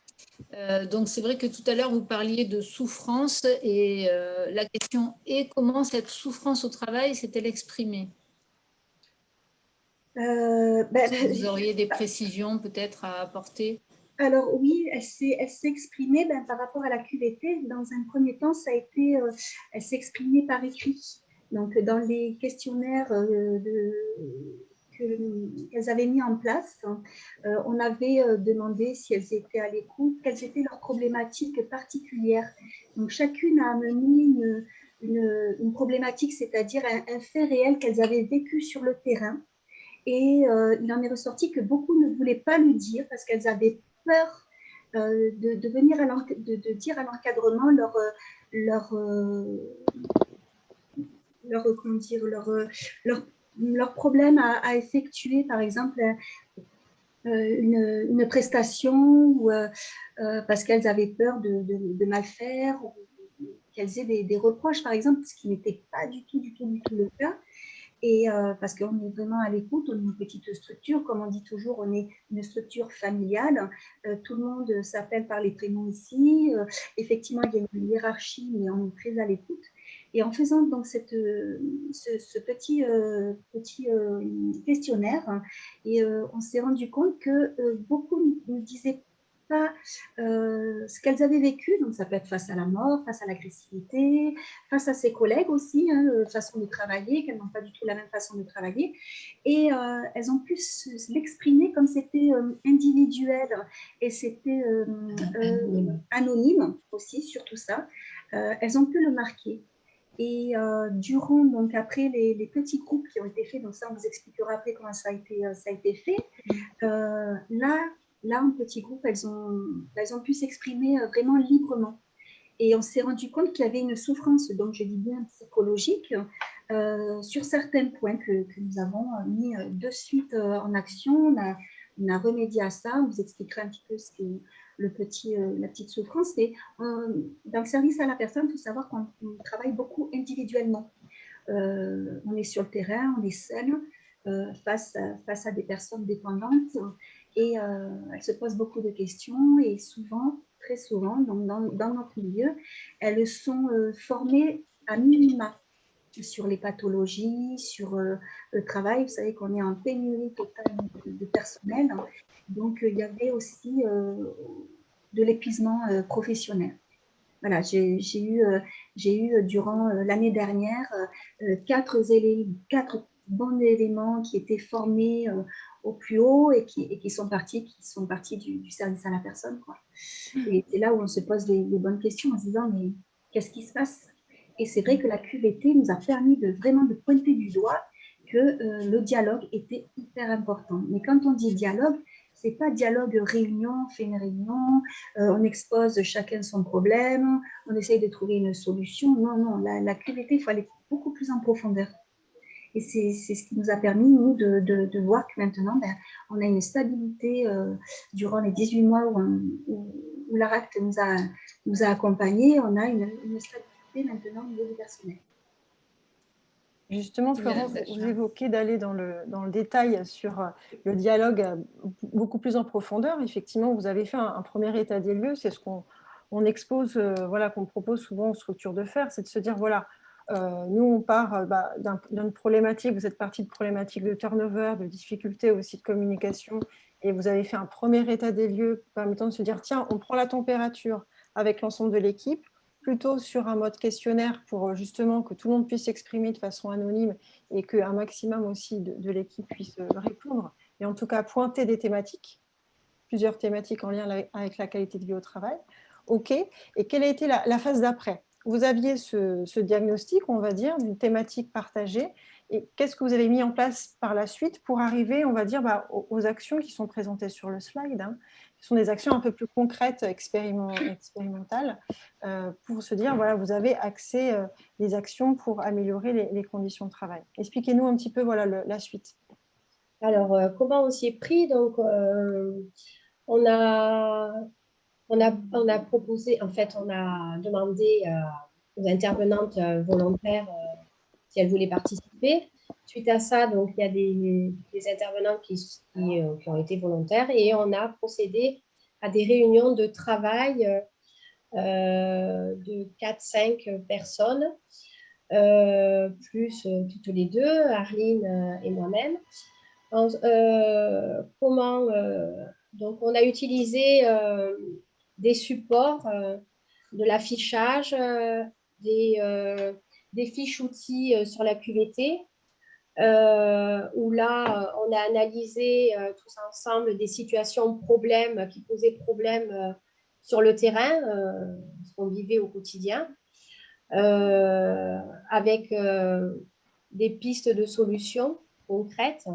Speaker 3: Donc, c'est vrai que tout à l'heure, vous parliez de souffrance et la question est comment cette souffrance au travail s'est-elle exprimée? Vous auriez des précisions peut-être à apporter?
Speaker 5: Alors oui, elle s'est exprimée par rapport à la QVT. Dans un premier temps, ça a été, elle s'est exprimée par écrit. Donc dans les questionnaires qu'elles avaient mis en place, on avait demandé si elles étaient à l'écoute, quelles étaient leurs problématiques particulières. Donc chacune a amené une problématique, c'est-à-dire un fait réel qu'elles avaient vécu sur le terrain. Et il en est ressorti que beaucoup ne voulaient pas le dire parce qu'elles avaient peur de venir de dire à l'encadrement leur problème à effectuer, par exemple une prestation ou parce qu'elles avaient peur de mal faire ou qu'elles aient des reproches, par exemple, ce qui n'était pas du tout le cas. Et parce qu'on est vraiment à l'écoute, on est une petite structure, comme on dit toujours, on est une structure familiale. Tout le monde s'appelle par les prénoms ici. Effectivement, il y a une hiérarchie, mais on est très à l'écoute. Et en faisant donc ce petit questionnaire, et on s'est rendu compte que beaucoup ne disaient pas ce qu'elles avaient vécu, donc ça peut être face à la mort, face à l'agressivité, face à ses collègues aussi, façon de travailler, qu'elles n'ont pas du tout la même façon de travailler, et elles ont pu l'exprimer comme c'était individuel et c'était anonyme aussi, surtout ça, elles ont pu le marquer. Et durant, donc après les petits groupes qui ont été faits, donc ça on vous expliquera après comment ça a été fait, là en petits groupes, elles ont pu s'exprimer vraiment librement. Et on s'est rendu compte qu'il y avait une souffrance, donc je dis bien psychologique, sur certains points que nous avons mis de suite en action. On a remédié à ça. On vous expliquera un petit peu ce qu'est la petite souffrance. Et dans le service à la personne, il faut savoir qu'on travaille beaucoup individuellement. On est sur le terrain, on est seul face à des personnes dépendantes et elles se posent beaucoup de questions et souvent, très souvent, dans notre milieu, elles sont formées à minima sur les pathologies, sur le travail. Vous savez qu'on est en pénurie totale de personnel. Donc, il y avait aussi de l'épuisement professionnel. Voilà, j'ai eu durant l'année dernière 4 bons éléments qui étaient formés au plus haut et qui sont partis du service à la personne, quoi. Et c'est là où on se pose les bonnes questions en se disant mais qu'est-ce qui se passe? Et c'est vrai que la QVT nous a permis vraiment de pointer du doigt que le dialogue était hyper important. Mais quand on dit dialogue, c'est pas dialogue réunion, on fait une réunion, on expose chacun son problème, on essaye de trouver une solution. Non, la QVT, il faut aller beaucoup plus en profondeur. Et c'est ce qui nous a permis, nous, de voir que maintenant, on a une stabilité durant les 18 mois où l'ARACT nous a accompagnés. On a une stabilité maintenant au niveau du personnel.
Speaker 4: Justement, Florence, vous évoquez d'aller dans le détail sur le dialogue beaucoup plus en profondeur. Effectivement, vous avez fait un premier état des lieux. C'est ce qu'on expose, voilà, qu'on propose souvent aux structures de faire, c'est de se dire, voilà, nous, on part d'une problématique, vous êtes parti de problématiques de turnover, de difficultés aussi de communication, et vous avez fait un premier état des lieux permettant de se dire, tiens, on prend la température avec l'ensemble de l'équipe, plutôt sur un mode questionnaire pour justement que tout le monde puisse s'exprimer de façon anonyme et qu'un maximum aussi de l'équipe puisse répondre et en tout cas pointer des thématiques, plusieurs thématiques en lien avec la qualité de vie au travail. OK. Et quelle a été la phase d'après? Vous aviez ce diagnostic, on va dire, d'une thématique partagée. Et qu'est-ce que vous avez mis en place par la suite pour arriver, on va dire, aux actions qui sont présentées sur le slide, hein. Ce sont des actions un peu plus concrètes, expérimentales, pour se dire, voilà, vous avez axé les actions pour améliorer les conditions de travail. Expliquez-nous un petit peu, voilà, la suite.
Speaker 6: Alors, comment on s'y est pris? Donc, on a proposé, en fait, on a demandé aux intervenantes volontaires si elles voulaient participer. Suite à ça, donc, il y a des intervenants qui ont été volontaires et on a procédé à des réunions de travail de 4-5 personnes, plus toutes les deux, Arline et moi-même. Donc, on a utilisé des supports, de l'affichage, des fiches outils sur la QVT, où là, on a analysé tous ensemble des situations problèmes qui posaient problème sur le terrain, ce qu'on vivait au quotidien, avec des pistes de solutions concrètes.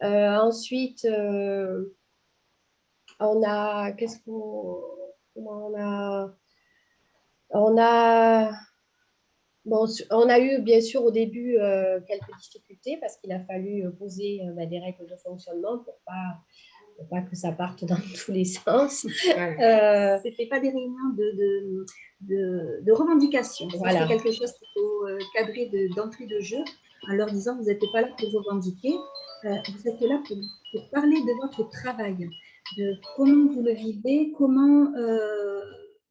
Speaker 6: Ensuite, on a eu bien sûr au début quelques difficultés parce qu'il a fallu poser des règles de fonctionnement pour pas que ça parte dans tous les sens.
Speaker 5: C'était pas des réunions de revendication. Voilà. C'était quelque chose qu'il faut cadrer d'entrée de jeu en leur disant vous n'êtes pas là pour revendiquer, vous êtes là pour parler de votre travail, de comment vous le vivez, comment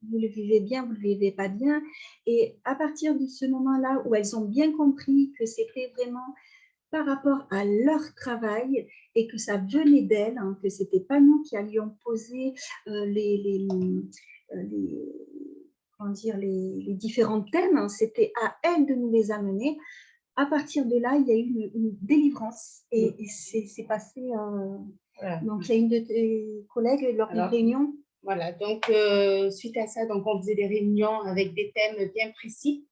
Speaker 5: vous le vivez bien, vous ne le vivez pas bien. Et à partir de ce moment-là où elles ont bien compris que c'était vraiment par rapport à leur travail et que ça venait d'elles, hein, que ce n'était pas nous qui allions poser les différents thèmes, hein, c'était à elles de nous les amener. À partir de là, il y a eu une délivrance et c'est passé. Voilà. Donc, il y a une de tes collègues lors d'une réunion.
Speaker 7: Voilà, donc suite à ça, donc, on faisait des réunions avec des thèmes bien précis.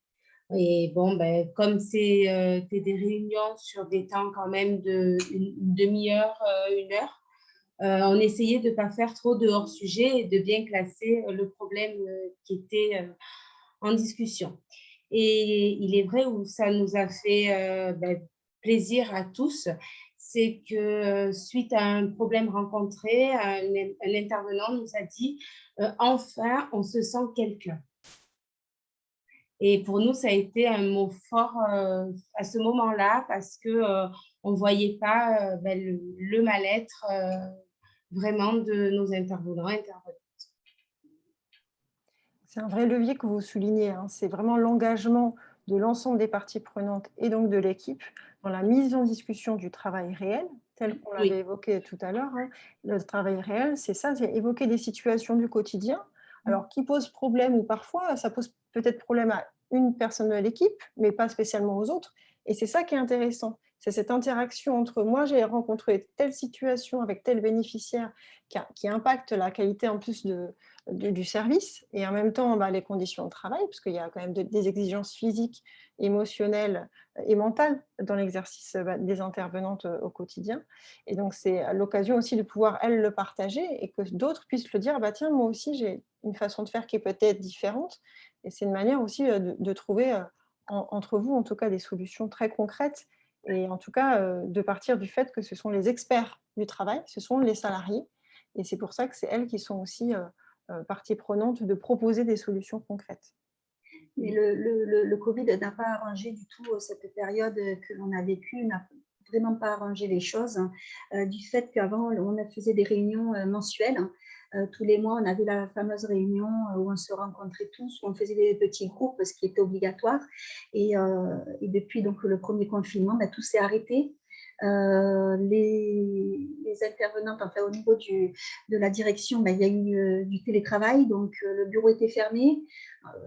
Speaker 7: Et bon, comme c'est des réunions sur des temps quand même d'une demi-heure, 1 heure, on essayait de ne pas faire trop de hors-sujet et de bien classer le problème qui était en discussion. Et il est vrai où ça nous a fait plaisir à tous, c'est que suite à un problème rencontré, un intervenant nous a dit enfin, on se sent quelqu'un. Et pour nous, ça a été un mot fort à ce moment-là parce qu'on ne voyait pas le mal-être vraiment de nos intervenants et intervenantes.
Speaker 4: C'est un vrai levier que vous soulignez, hein. C'est vraiment l'engagement de l'ensemble des parties prenantes et donc de l'équipe dans la mise en discussion du travail réel, tel qu'on l'avait évoqué tout à l'heure, hein. Le travail réel, c'est ça, c'est évoquer des situations du quotidien, alors qui posent problème ou parfois ça pose peut-être problème à une personne de l'équipe, mais pas spécialement aux autres. Et c'est ça qui est intéressant. C'est cette interaction entre moi, j'ai rencontré telle situation avec tel bénéficiaire qui impacte la qualité en plus du service et en même temps les conditions de travail, parce qu'il y a quand même des exigences physiques, émotionnelles et mentales dans l'exercice des intervenantes au quotidien. Et donc, c'est l'occasion aussi de pouvoir, elles, le partager et que d'autres puissent le dire, tiens, moi aussi, j'ai une façon de faire qui est peut-être différente. Et c'est une manière aussi de trouver entre vous, en tout cas, des solutions très concrètes Et en tout cas, de partir du fait que ce sont les experts du travail, ce sont les salariés. Et c'est pour ça que c'est elles qui sont aussi partie prenante de proposer des solutions concrètes.
Speaker 5: Mais le Covid n'a pas arrangé du tout cette période que l'on a vécue, n'a vraiment pas arrangé les choses, du fait qu'avant, on faisait des réunions mensuelles. Tous les mois, on avait la fameuse réunion où on se rencontrait tous, où on faisait des petits groupes, ce qui était obligatoire. Et depuis donc, le premier confinement, tout s'est arrêté. Les intervenantes, enfin au niveau de la direction, il y a eu du télétravail, donc le bureau était fermé,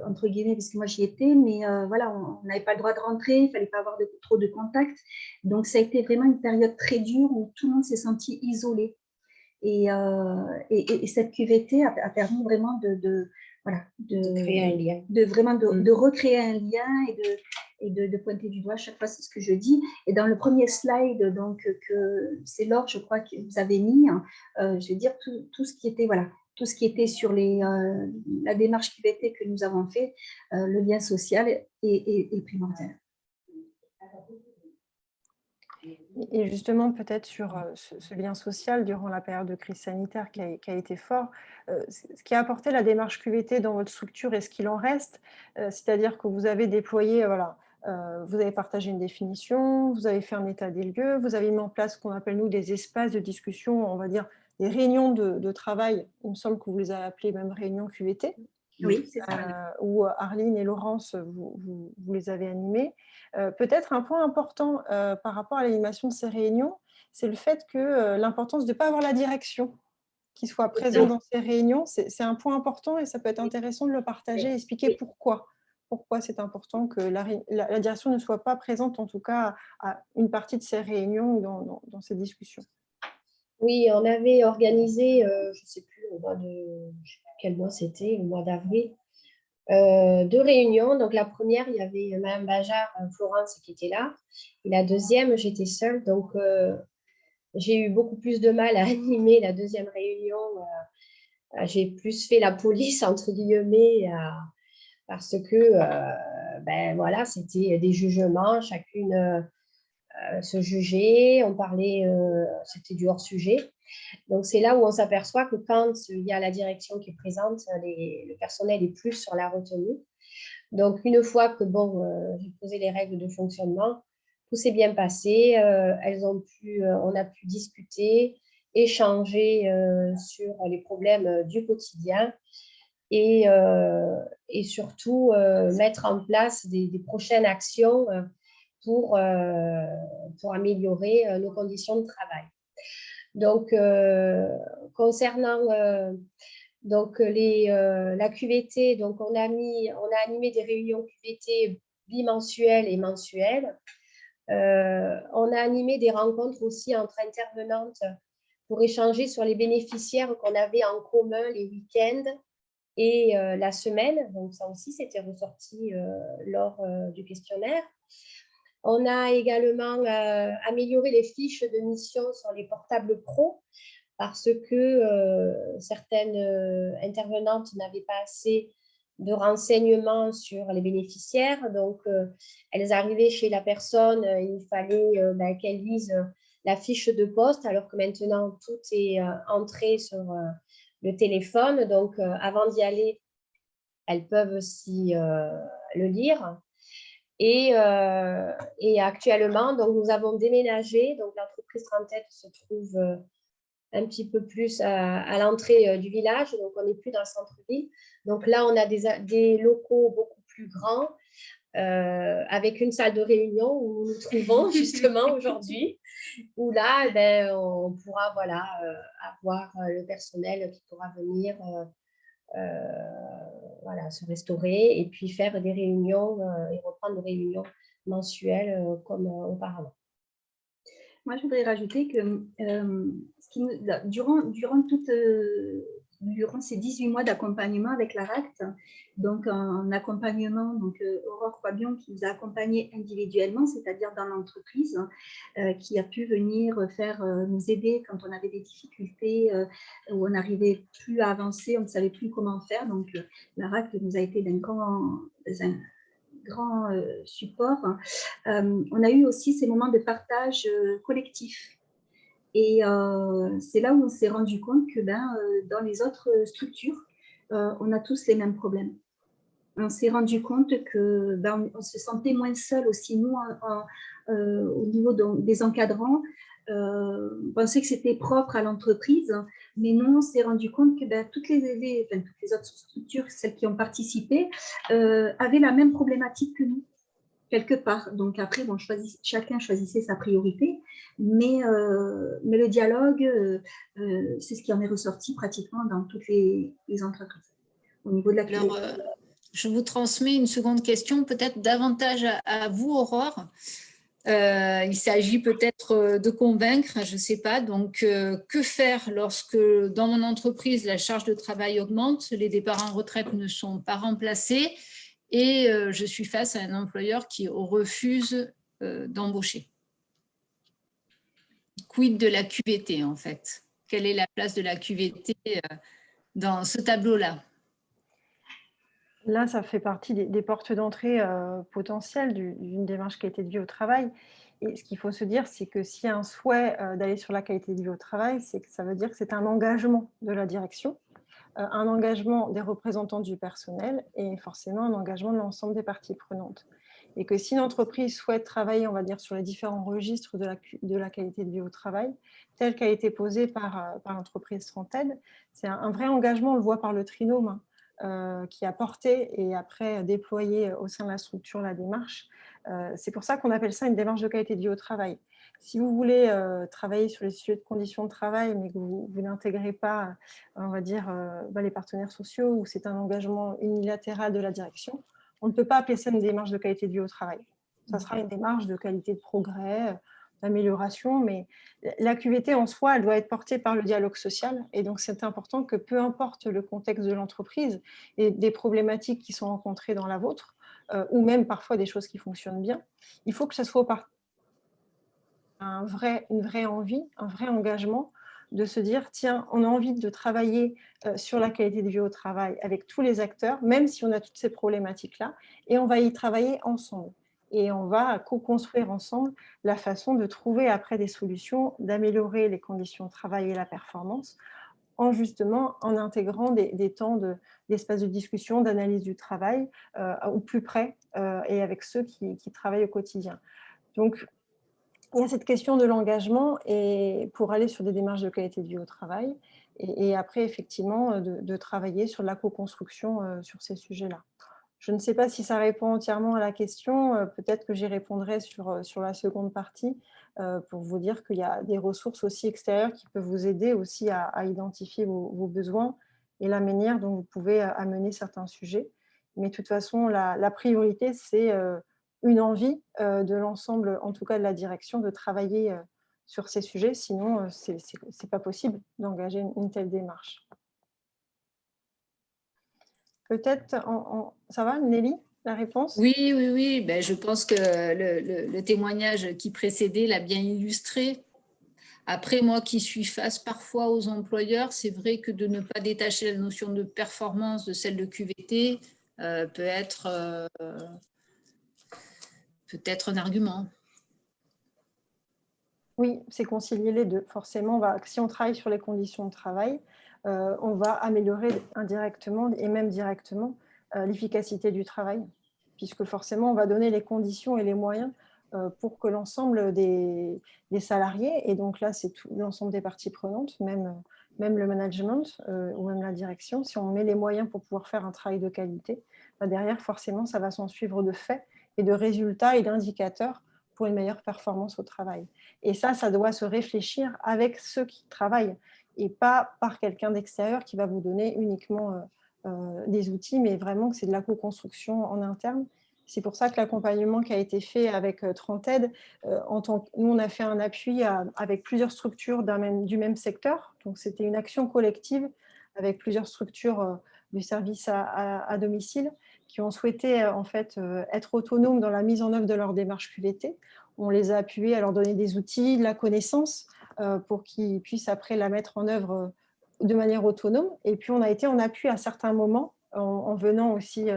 Speaker 5: entre guillemets, parce que moi j'y étais, mais voilà, on n'avait pas le droit de rentrer, il ne fallait pas avoir trop de contacts. Donc ça a été vraiment une période très dure où tout le monde s'est senti isolé. Et cette QVT a permis vraiment voilà,
Speaker 6: de créer un lien.
Speaker 5: De recréer un lien et de pointer du doigt. À chaque fois, c'est ce que je dis. Et dans le premier slide, donc, que c'est Laure, je crois, que vous avez mis, je vais dire tout ce qui était, voilà, tout ce qui était sur la démarche QVT que nous avons fait, le lien social est primordial.
Speaker 4: Et justement, peut-être sur ce lien social durant la période de crise sanitaire qui a été fort, ce qui a apporté la démarche QVT dans votre structure et ce qu'il en reste, c'est-à-dire que vous avez déployé, voilà, vous avez partagé une définition, vous avez fait un état des lieux, vous avez mis en place ce qu'on appelle nous des espaces de discussion, on va dire des réunions de travail, il me semble que vous les avez appelées même réunions QVT.
Speaker 5: Oui, c'est ça.
Speaker 4: Où Arline et Laurence, vous les avez animées. Peut-être un point important par rapport à l'animation de ces réunions, c'est le fait que l'importance de ne pas avoir la direction qui soit présente dans ces réunions, c'est un point important et ça peut être intéressant de le partager et expliquer pourquoi. Pourquoi c'est important que la direction ne soit pas présente, en tout cas, à une partie de ces réunions ou dans ces discussions.
Speaker 6: Oui, on avait organisé, je ne sais plus, je ne sais plus quel mois c'était, au mois d'avril, 2 réunions. Donc, la première, il y avait Mme Bajard, Florence qui était là. Et la deuxième, j'étais seule. Donc, j'ai eu beaucoup plus de mal à animer la deuxième réunion. J'ai plus fait la police, entre guillemets, parce que, voilà, c'était des jugements. Chacune se jugeait. On parlait, c'était du hors-sujet. Donc, c'est là où on s'aperçoit que quand il y a la direction qui est présente, le personnel est plus sur la retenue. Donc, une fois que j'ai posé les règles de fonctionnement, tout s'est bien passé. On a pu discuter, échanger sur les problèmes du quotidien et surtout mettre en place des prochaines actions pour améliorer nos conditions de travail. Donc, concernant la QVT, donc on a animé des réunions QVT bimensuelles et mensuelles. On a animé des rencontres aussi entre intervenantes pour échanger sur les bénéficiaires qu'on avait en commun les week-ends et la semaine. Donc, ça aussi, c'était ressorti lors du questionnaire. On a également amélioré les fiches de mission sur les portables pro parce que certaines intervenantes n'avaient pas assez de renseignements sur les bénéficiaires. Donc, elles arrivaient chez la personne, il fallait qu'elle lise la fiche de poste, alors que maintenant, tout est entré sur le téléphone. Donc, avant d'y aller, elles peuvent aussi le lire. Et actuellement, donc, nous avons déménagé. Donc, l'entreprise Trentette se trouve un petit peu plus à l'entrée du village. Donc, on n'est plus dans le centre-ville. Donc, là, on a des locaux beaucoup plus grands avec une salle de réunion où nous nous trouvons justement aujourd'hui. Où là, on pourra avoir le personnel qui pourra venir se restaurer et puis faire des réunions et reprendre des réunions mensuelles comme auparavant.
Speaker 5: Moi, je voudrais rajouter que durant ces 18 mois d'accompagnement avec la RACT, donc en accompagnement, Aurore Quabion qui nous a accompagnés individuellement, c'est-à-dire dans l'entreprise, qui a pu venir nous aider quand on avait des difficultés, où on n'arrivait plus à avancer, on ne savait plus comment faire. Donc, la RACT nous a été grand support, on a eu aussi ces moments de partage collectif. Et c'est là où on s'est rendu compte que dans les autres structures, on a tous les mêmes problèmes. On s'est rendu compte que on se sentait moins seul aussi, nous, au niveau des encadrants. On pensait que c'était propre à l'entreprise, mais non, on s'est rendu compte que toutes les autres structures, celles qui ont participé, avaient la même problématique que nous, quelque part. Donc après, bon, chacun choisissait sa priorité, mais le dialogue, c'est ce qui en est ressorti pratiquement dans toutes les entreprises, au niveau de la
Speaker 3: Alors, je vous transmets une seconde question, peut-être davantage à vous, Aurore. Il s'agit peut-être de convaincre, je ne sais pas. Donc, que faire lorsque dans mon entreprise, la charge de travail augmente, les départs en retraite ne sont pas remplacés et je suis face à un employeur qui refuse d'embaucher? Quid de la QVT, en fait? Quelle est la place de la QVT dans ce tableau-là?
Speaker 4: Là, ça fait partie des portes d'entrée potentielles d'une démarche qualité de vie au travail. Et ce qu'il faut se dire, c'est que s'il y a un souhait d'aller sur la qualité de vie au travail, c'est que ça veut dire que c'est un engagement de la direction, un engagement des représentants du personnel et forcément un engagement de l'ensemble des parties prenantes. Et que si une entreprise souhaite travailler, on va dire, sur les différents registres de la qualité de vie au travail, tel qu'a été posé par l'entreprise Trentaide, c'est un vrai engagement, on le voit par le trinôme, hein, qui a porté et après déployé au sein de la structure la démarche. C'est pour ça qu'on appelle ça une démarche de qualité de vie au travail. Si vous voulez travailler sur les sujets de conditions de travail, mais que vous n'intégrez pas, on va dire, les partenaires sociaux, ou c'est un engagement unilatéral de la direction, on ne peut pas appeler ça une démarche de qualité de vie au travail. Ça sera une démarche de qualité de progrès, d'amélioration, mais la QVT en soi, elle doit être portée par le dialogue social. Et donc, c'est important que peu importe le contexte de l'entreprise et des problématiques qui sont rencontrées dans la vôtre, ou même parfois des choses qui fonctionnent bien, il faut que ce soit une vraie envie, un vrai engagement de se dire, tiens, on a envie de travailler sur la qualité de vie au travail avec tous les acteurs, même si on a toutes ces problématiques-là, et on va y travailler ensemble. Et on va co-construire ensemble la façon de trouver après des solutions, d'améliorer les conditions de travail et la performance, justement en intégrant des temps d'espace de discussion, d'analyse du travail au plus près et avec ceux qui travaillent au quotidien. Donc, il y a cette question de l'engagement et pour aller sur des démarches de qualité de vie au travail et après, effectivement, de travailler sur la co-construction sur ces sujets-là. Je ne sais pas si ça répond entièrement à la question. Peut-être que j'y répondrai sur la seconde partie pour vous dire qu'il y a des ressources aussi extérieures qui peuvent vous aider aussi à identifier vos besoins et la manière dont vous pouvez amener certains sujets. Mais de toute façon, la priorité, c'est une envie de l'ensemble, en tout cas de la direction, de travailler sur ces sujets. Sinon, ce n'est pas possible d'engager une telle démarche. Peut-être, ça va, Nelly, la réponse?
Speaker 3: Oui. Ben, je pense que le témoignage qui précédait l'a bien illustré. Après, moi qui suis face parfois aux employeurs, c'est vrai que de ne pas détacher la notion de performance de celle de QVT peut être un argument.
Speaker 4: Oui, c'est concilier les deux. Forcément, si on travaille sur les conditions de travail, on va améliorer indirectement et même directement l'efficacité du travail, puisque forcément, on va donner les conditions et les moyens pour que l'ensemble des salariés, et donc là, c'est l'ensemble des parties prenantes, même le management ou même la direction, si on met les moyens pour pouvoir faire un travail de qualité, derrière, forcément, ça va s'en suivre de faits et de résultats et d'indicateurs pour une meilleure performance au travail. Et ça doit se réfléchir avec ceux qui travaillent et pas par quelqu'un d'extérieur qui va vous donner uniquement des outils, mais vraiment que c'est de la co-construction en interne. C'est pour ça que l'accompagnement qui a été fait avec Trentaide, nous on a fait un appui avec plusieurs structures du même secteur, donc c'était une action collective avec plusieurs structures du service à domicile qui ont souhaité en fait être autonomes dans la mise en œuvre de leur démarche QVT. On les a appuyés à leur donner des outils, de la connaissance pour qu'ils puissent après la mettre en œuvre de manière autonome. Et puis on a été en appui à certains moments en venant aussi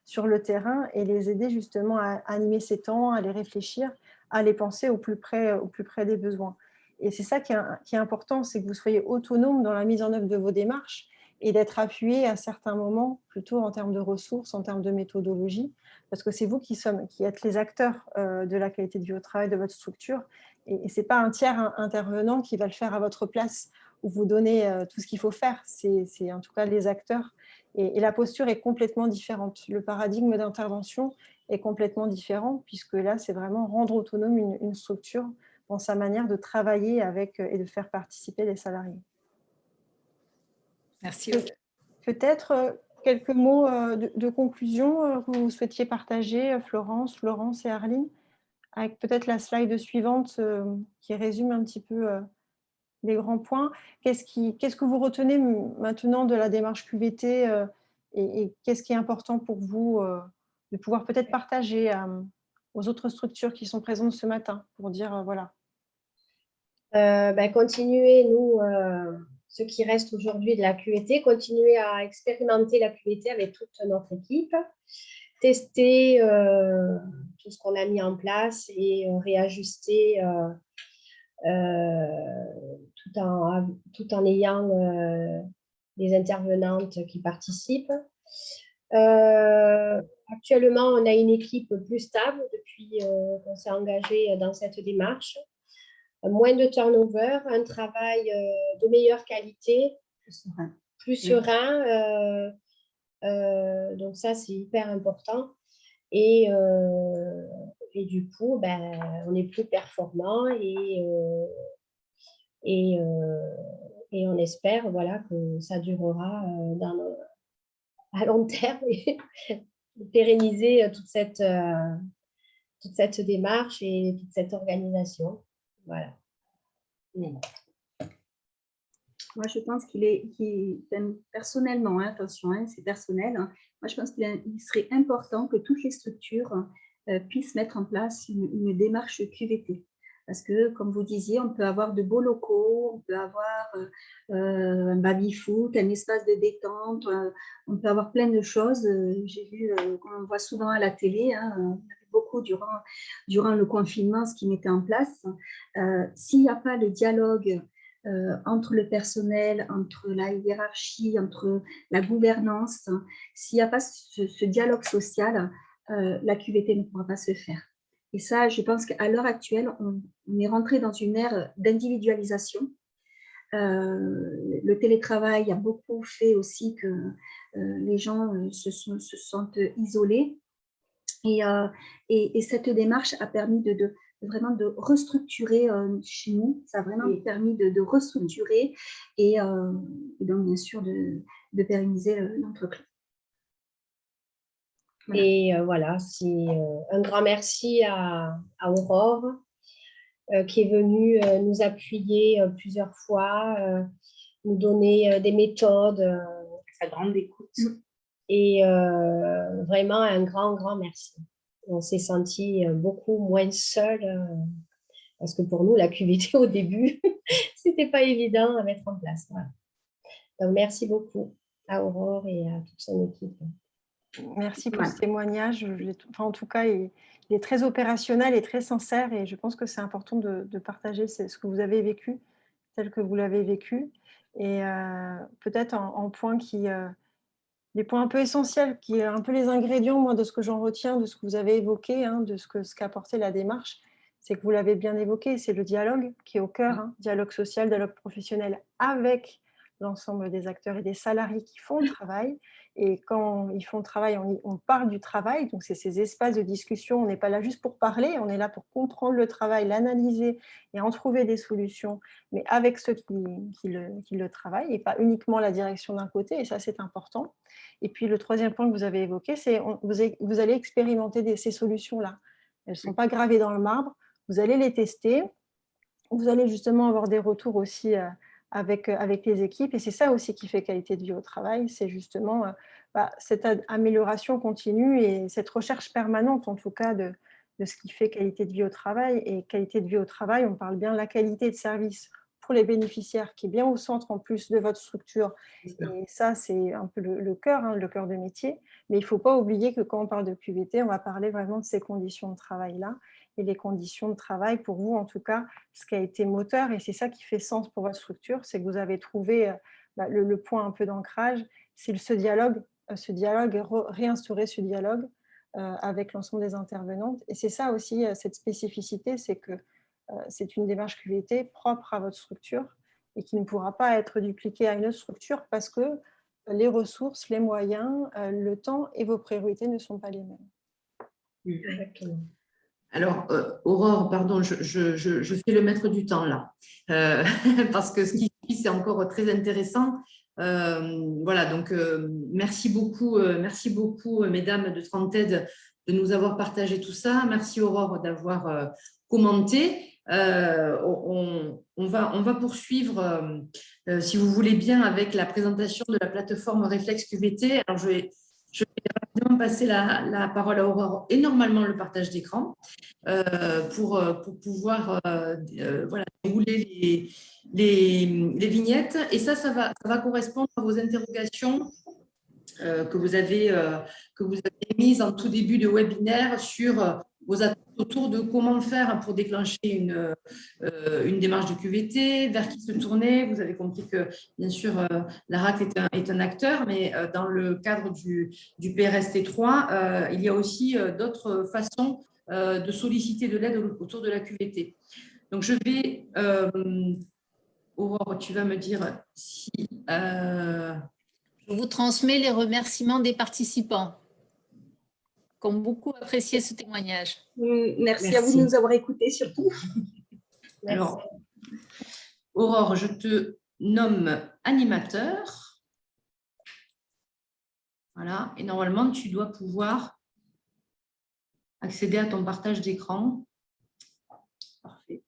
Speaker 4: sur le terrain et les aider justement à animer ces temps, à les réfléchir, à les penser au plus près des besoins. Et c'est ça qui est important, c'est que vous soyez autonome dans la mise en œuvre de vos démarches et d'être appuyé à certains moments, plutôt en termes de ressources, en termes de méthodologie, parce que c'est vous qui êtes les acteurs de la qualité de vie au travail de votre structure, et ce n'est pas un tiers intervenant qui va le faire à votre place ou vous donner tout ce qu'il faut faire, c'est en tout cas les acteurs, et la posture est complètement différente. Le paradigme d'intervention est complètement différent, puisque là, c'est vraiment rendre autonome une structure dans sa manière de travailler avec et de faire participer les salariés.
Speaker 3: Merci.
Speaker 4: Peut-être quelques mots de conclusion que vous souhaitiez partager, Florence et Arline, avec peut-être la slide suivante qui résume un petit peu les grands points. Qu'est-ce que vous retenez maintenant de la démarche QVT et qu'est-ce qui est important pour vous de pouvoir peut-être partager aux autres structures qui sont présentes ce matin pour dire voilà.
Speaker 6: Continuer, nous, ce qui reste aujourd'hui de la QVT, continuer à expérimenter la QVT avec toute notre équipe, tester tout ce qu'on a mis en place et réajuster tout en ayant des intervenantes qui participent. Actuellement, on a une équipe plus stable depuis qu'on s'est engagé dans cette démarche. Moins de turnover, un travail de meilleure qualité, plus serein. Donc ça, c'est hyper important. Et du coup, on est plus performant et on espère voilà, que ça durera à long terme et pérenniser toute cette démarche et toute cette organisation. Voilà.
Speaker 5: Moi, je pense personnellement, attention, c'est personnel, moi, je pense qu'il serait important que toutes les structures puissent mettre en place une démarche QVT. Parce que, comme vous disiez, on peut avoir de beaux locaux, on peut avoir un baby-foot, un espace de détente, on peut avoir plein de choses. J'ai vu, qu'on voit souvent à la télé, on a vu beaucoup durant le confinement, ce qu'ils mettaient en place. S'il n'y a pas le dialogue entre le personnel, entre la hiérarchie, entre la gouvernance, s'il n'y a pas ce dialogue social, la QVT ne pourra pas se faire. Et ça, je pense qu'à l'heure actuelle, on est rentré dans une ère d'individualisation. Le télétravail a beaucoup fait aussi que les gens se sentent isolés. Et cette démarche a permis vraiment de restructurer chez nous. Ça a vraiment permis de restructurer et donc, bien sûr, de pérenniser l'entreprise.
Speaker 6: Voilà. Et voilà, c'est un grand merci à Aurore qui est venue nous appuyer plusieurs fois, nous donner des méthodes.
Speaker 7: Sa grande écoute.
Speaker 6: Et vraiment un grand merci. On s'est senti beaucoup moins seul parce que pour nous, la QVT au début, c'était pas évident à mettre en place. Voilà. Donc, merci beaucoup à Aurore et à toute son équipe.
Speaker 4: Merci pour ce témoignage. En tout cas, il est très opérationnel et très sincère et je pense que c'est important de partager ce que vous avez vécu, tel que vous l'avez vécu. Et peut-être en point les points un peu essentiels, qui est un peu les ingrédients, moi, de ce que j'en retiens, de ce que vous avez évoqué, de ce qu'a apporté la démarche, c'est que vous l'avez bien évoqué, c'est le dialogue qui est au cœur, dialogue social, dialogue professionnel avec l'ensemble des acteurs et des salariés qui font le travail. Et quand ils font le travail, on parle du travail, donc c'est ces espaces de discussion, on n'est pas là juste pour parler, on est là pour comprendre le travail, l'analyser et en trouver des solutions, mais avec ceux qui le travaillent et pas uniquement la direction d'un côté, et ça c'est important. Et puis le troisième point que vous avez évoqué, c'est vous allez expérimenter ces solutions-là. Elles ne sont pas gravées dans le marbre, vous allez les tester, vous allez justement avoir des retours aussi avec les équipes, et c'est ça aussi qui fait qualité de vie au travail, c'est justement cette amélioration continue et cette recherche permanente en tout cas de ce qui fait qualité de vie au travail. Et qualité de vie au travail, on parle bien de la qualité de service pour les bénéficiaires qui est bien au centre en plus de votre structure. Et ça, c'est un peu le cœur, hein, le cœur de métier. Mais il ne faut pas oublier que quand on parle de QVT, on va parler vraiment de ces conditions de travail-là. Et les conditions de travail, pour vous, en tout cas, ce qui a été moteur, et c'est ça qui fait sens pour votre structure, c'est que vous avez trouvé le point un peu d'ancrage, c'est ce dialogue, réinstaurer ce dialogue avec l'ensemble des intervenantes. Et c'est ça aussi, cette spécificité, c'est que c'est une démarche QVT propre à votre structure et qui ne pourra pas être dupliquée à une autre structure parce que les ressources, les moyens, le temps et vos priorités ne sont pas les mêmes.
Speaker 6: Exactement.
Speaker 2: Alors, Aurore, pardon, je fais le maître du temps là, parce que ce qui suit, c'est encore très intéressant. Voilà, donc merci beaucoup, mesdames de Trentaide, de nous avoir partagé tout ça. Merci Aurore d'avoir commenté. On va poursuivre, si vous voulez bien, avec la présentation de la plateforme Réflexe QVT. Alors, je vais rapidement passer la parole à Aurore et normalement le partage d'écran pour pouvoir voilà, dérouler les vignettes. Et ça va correspondre à vos interrogations que vous avez émises en tout début de webinaire sur vos attentes autour de comment faire pour déclencher une démarche de QVT, vers qui se tourner. Vous avez compris que, bien sûr, l'ARACT est un acteur, mais dans le cadre du PRST3, il y a aussi d'autres façons de solliciter de l'aide autour de la QVT. Donc, je vais… Aurore, tu vas me dire si…
Speaker 3: Je vous transmets les remerciements des participants qui ont beaucoup apprécié ce témoignage.
Speaker 5: Merci à vous de nous avoir écoutés surtout.
Speaker 2: Alors, Aurore, je te nomme animateur. Voilà, et normalement, tu dois pouvoir accéder à ton partage d'écran. Parfait.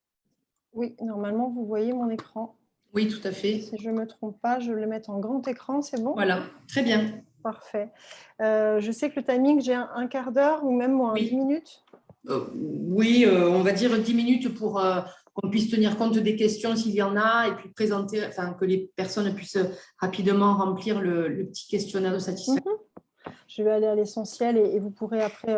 Speaker 4: Oui, normalement, vous voyez mon écran.
Speaker 2: Oui, tout à fait.
Speaker 4: Si je ne me trompe pas, je vais le mettre en grand écran, c'est bon?
Speaker 2: Voilà, très bien.
Speaker 4: Parfait. Je sais que le timing, j'ai un quart d'heure ou même moins, 10 minutes.
Speaker 2: Oui, on va dire 10 minutes pour qu'on puisse tenir compte des questions s'il y en a et puis présenter, enfin que les personnes puissent rapidement remplir le petit questionnaire de satisfaction.
Speaker 4: Je vais aller à l'essentiel et vous pourrez après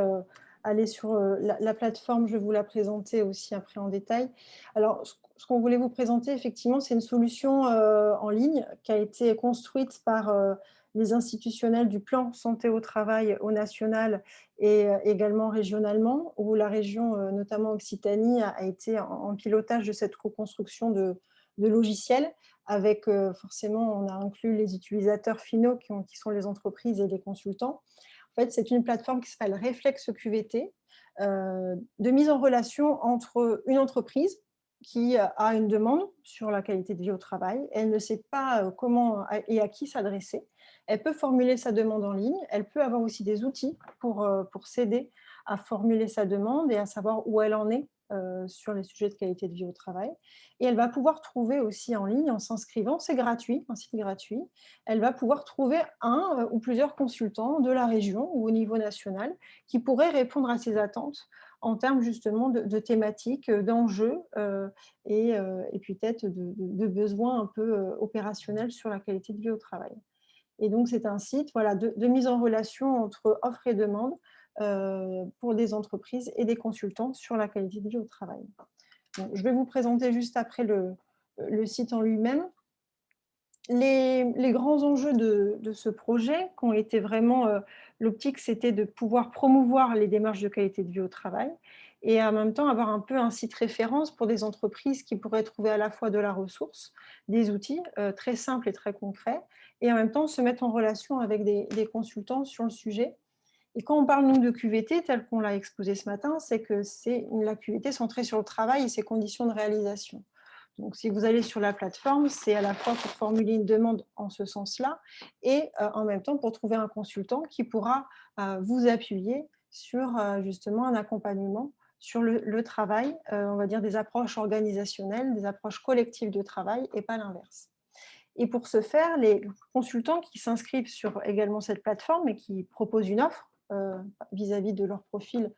Speaker 4: aller sur la plateforme. Je vais vous la présenter aussi après en détail. Alors, ce qu'on voulait vous présenter, effectivement, c'est une solution en ligne qui a été construite par les institutionnels du plan santé au travail au national et également régionalement, où la région, notamment Occitanie, a été en pilotage de cette co-construction de logiciels avec forcément, on a inclus les utilisateurs finaux qui sont les entreprises et les consultants. En fait, c'est une plateforme qui s'appelle Réflexe QVT, de mise en relation entre une entreprise qui a une demande sur la qualité de vie au travail. Elle ne sait pas comment et à qui s'adresser. Elle peut formuler sa demande en ligne. Elle peut avoir aussi des outils pour s'aider à formuler sa demande et à savoir où elle en est sur les sujets de qualité de vie au travail. Et elle va pouvoir trouver aussi en ligne, en s'inscrivant, c'est gratuit, un site gratuit, elle va pouvoir trouver un ou plusieurs consultants de la région ou au niveau national qui pourraient répondre à ses attentes en termes justement de thématiques, d'enjeux et puis peut-être de besoins un peu opérationnels sur la qualité de vie au travail. Et donc, c'est un site voilà, de mise en relation entre offre et demande pour des entreprises et des consultants sur la qualité de vie au travail. Donc, je vais vous présenter juste après le site en lui-même. Les grands enjeux de ce projet qui ont été vraiment, l'optique, c'était de pouvoir promouvoir les démarches de qualité de vie au travail et en même temps avoir un peu un site référence pour des entreprises qui pourraient trouver à la fois de la ressource, des outils très simples et très concrets, et en même temps se mettre en relation avec des consultants sur le sujet. Et quand on parle, nous, de QVT, tel qu'on l'a exposé ce matin, c'est que c'est la QVT centrée sur le travail et ses conditions de réalisation. Donc, si vous allez sur la plateforme, c'est à la fois pour formuler une demande en ce sens-là et en même temps pour trouver un consultant qui pourra vous appuyer sur justement un accompagnement sur le travail, on va dire des approches organisationnelles, des approches collectives de travail et pas l'inverse. Et pour ce faire, les consultants qui s'inscrivent sur également cette plateforme et qui proposent une offre vis-à-vis de leur profil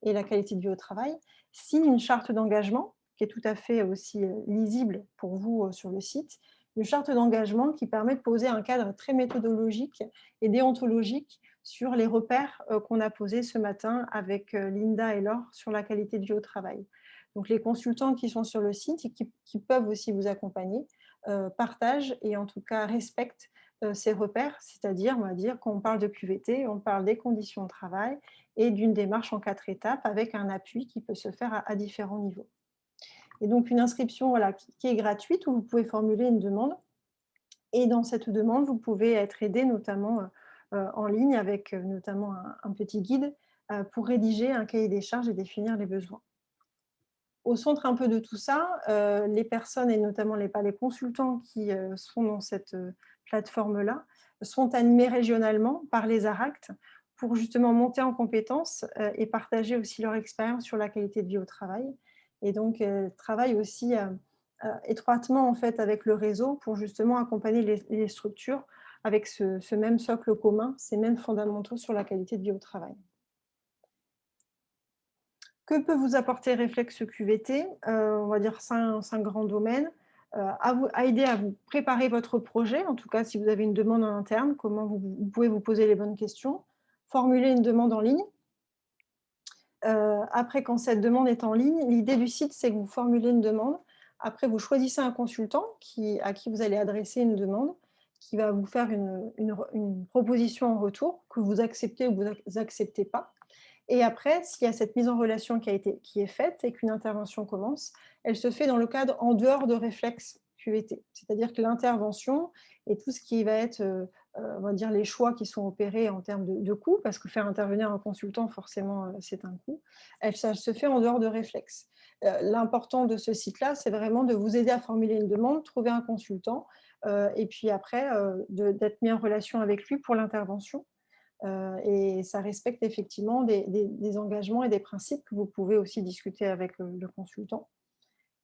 Speaker 4: et la qualité de vie au travail, signent une charte d'engagement qui est tout à fait aussi lisible pour vous sur le site, une charte d'engagement qui permet de poser un cadre très méthodologique et déontologique sur les repères qu'on a posés ce matin avec Linda et Laure sur la qualité de vie au travail. Donc les consultants qui sont sur le site et qui peuvent aussi vous accompagner partagent et en tout cas respectent ces repères, c'est-à-dire, on va dire, quand on parle de QVT, on parle des conditions de travail et d'une démarche en 4 étapes avec un appui qui peut se faire à différents niveaux. Et donc une inscription voilà, qui est gratuite où vous pouvez formuler une demande. Et dans cette demande, vous pouvez être aidé notamment en ligne avec notamment un petit guide pour rédiger un cahier des charges et définir les besoins. Au centre un peu de tout ça, les personnes et notamment les consultants qui sont dans cette plateforme-là sont animés régionalement par les ARACT pour justement monter en compétences et partager aussi leur expérience sur la qualité de vie au travail. Et donc, travaillent aussi étroitement en fait, avec le réseau pour justement accompagner les structures avec ce même socle commun, ces mêmes fondamentaux sur la qualité de vie au travail. Que peut vous apporter Réflexe QVT? On va dire 5 grands domaines. À aider à vous préparer votre projet, en tout cas si vous avez une demande en interne, comment vous pouvez vous poser les bonnes questions, formuler une demande en ligne. Après, quand cette demande est en ligne, l'idée du site, c'est que vous formulez une demande. Après, vous choisissez un consultant à qui vous allez adresser une demande, qui va vous faire une proposition en retour, que vous acceptez ou vous n'acceptez pas. Et après, s'il y a cette mise en relation qui est faite et qu'une intervention commence, elle se fait dans le cadre en dehors de Réflexe QVT. C'est-à-dire que l'intervention et tout ce qui va être, on va dire, les choix qui sont opérés en termes de coût, parce que faire intervenir un consultant, forcément, c'est un coût, ça se fait en dehors de Réflexe. L'important de ce site-là, c'est vraiment de vous aider à formuler une demande, trouver un consultant, et puis après, d'être mis en relation avec lui pour l'intervention. Et ça respecte effectivement des engagements et des principes que vous pouvez aussi discuter avec le consultant.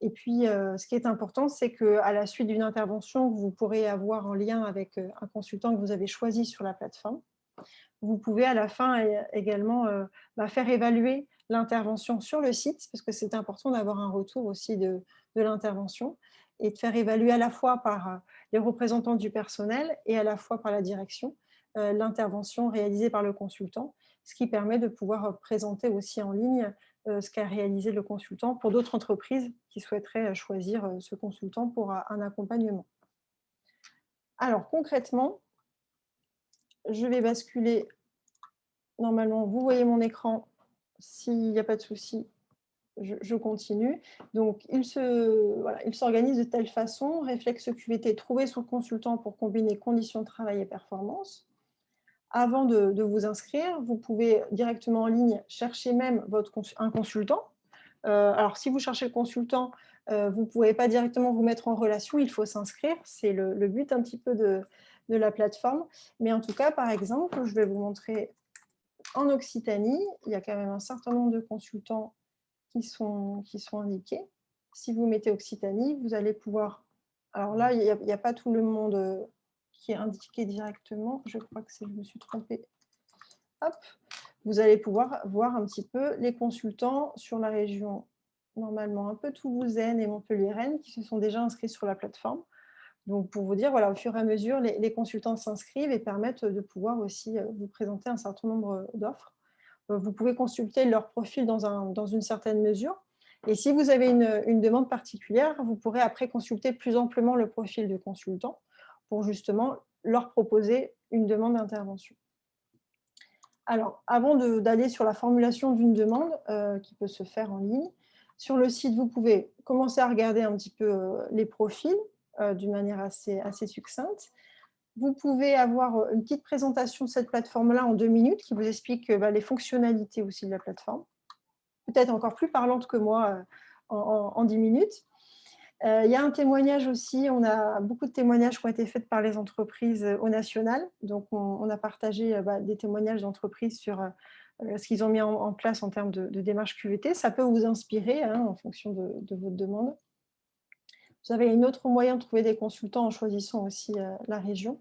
Speaker 4: Et puis, ce qui est important, c'est qu'à la suite d'une intervention que vous pourrez avoir en lien avec un consultant que vous avez choisi sur la plateforme, vous pouvez à la fin également faire évaluer l'intervention sur le site, parce que c'est important d'avoir un retour aussi de l'intervention et de faire évaluer à la fois par les représentants du personnel et à la fois par la direction l'intervention réalisée par le consultant, ce qui permet de pouvoir présenter aussi en ligne ce qu'a réalisé le consultant pour d'autres entreprises qui souhaiteraient choisir ce consultant pour un accompagnement. Alors concrètement, je vais basculer, normalement vous voyez mon écran, s'il n'y a pas de souci, je continue. Donc il s'organise de telle façon, Réflexe QVT, trouver son consultant pour combiner conditions de travail et performance. Avant de vous inscrire, vous pouvez directement en ligne chercher même un consultant. Alors, si vous cherchez le consultant, vous ne pouvez pas directement vous mettre en relation, il faut s'inscrire. C'est le but un petit peu de la plateforme. Mais en tout cas, par exemple, je vais vous montrer en Occitanie, il y a quand même un certain nombre de consultants qui sont indiqués. Si vous mettez Occitanie, vous allez pouvoir... Alors là, il n'y a pas tout le monde... qui est indiqué directement. Je crois que je me suis trompée. Hop, vous allez pouvoir voir un petit peu les consultants sur la région, normalement un peu toulousaine et montpelliéraine, qui se sont déjà inscrits sur la plateforme. Donc, pour vous dire, voilà, au fur et à mesure, les consultants s'inscrivent et permettent de pouvoir aussi vous présenter un certain nombre d'offres. Vous pouvez consulter leur profil dans une certaine mesure. Et si vous avez une demande particulière, vous pourrez après consulter plus amplement le profil du consultant pour justement leur proposer une demande d'intervention. Alors, avant d'aller sur la formulation d'une demande qui peut se faire en ligne, sur le site, vous pouvez commencer à regarder un petit peu les profils d'une manière assez succincte. Vous pouvez avoir une petite présentation de cette plateforme-là en 2 minutes qui vous explique les fonctionnalités aussi de la plateforme, peut-être encore plus parlante que moi en 10 minutes. Il y a un témoignage aussi, on a beaucoup de témoignages qui ont été faits par les entreprises au national. Donc, on a partagé des témoignages d'entreprises sur ce qu'ils ont mis en place en termes de démarche QVT. Ça peut vous inspirer en fonction de votre demande. Vous avez un autre moyen de trouver des consultants en choisissant aussi la région,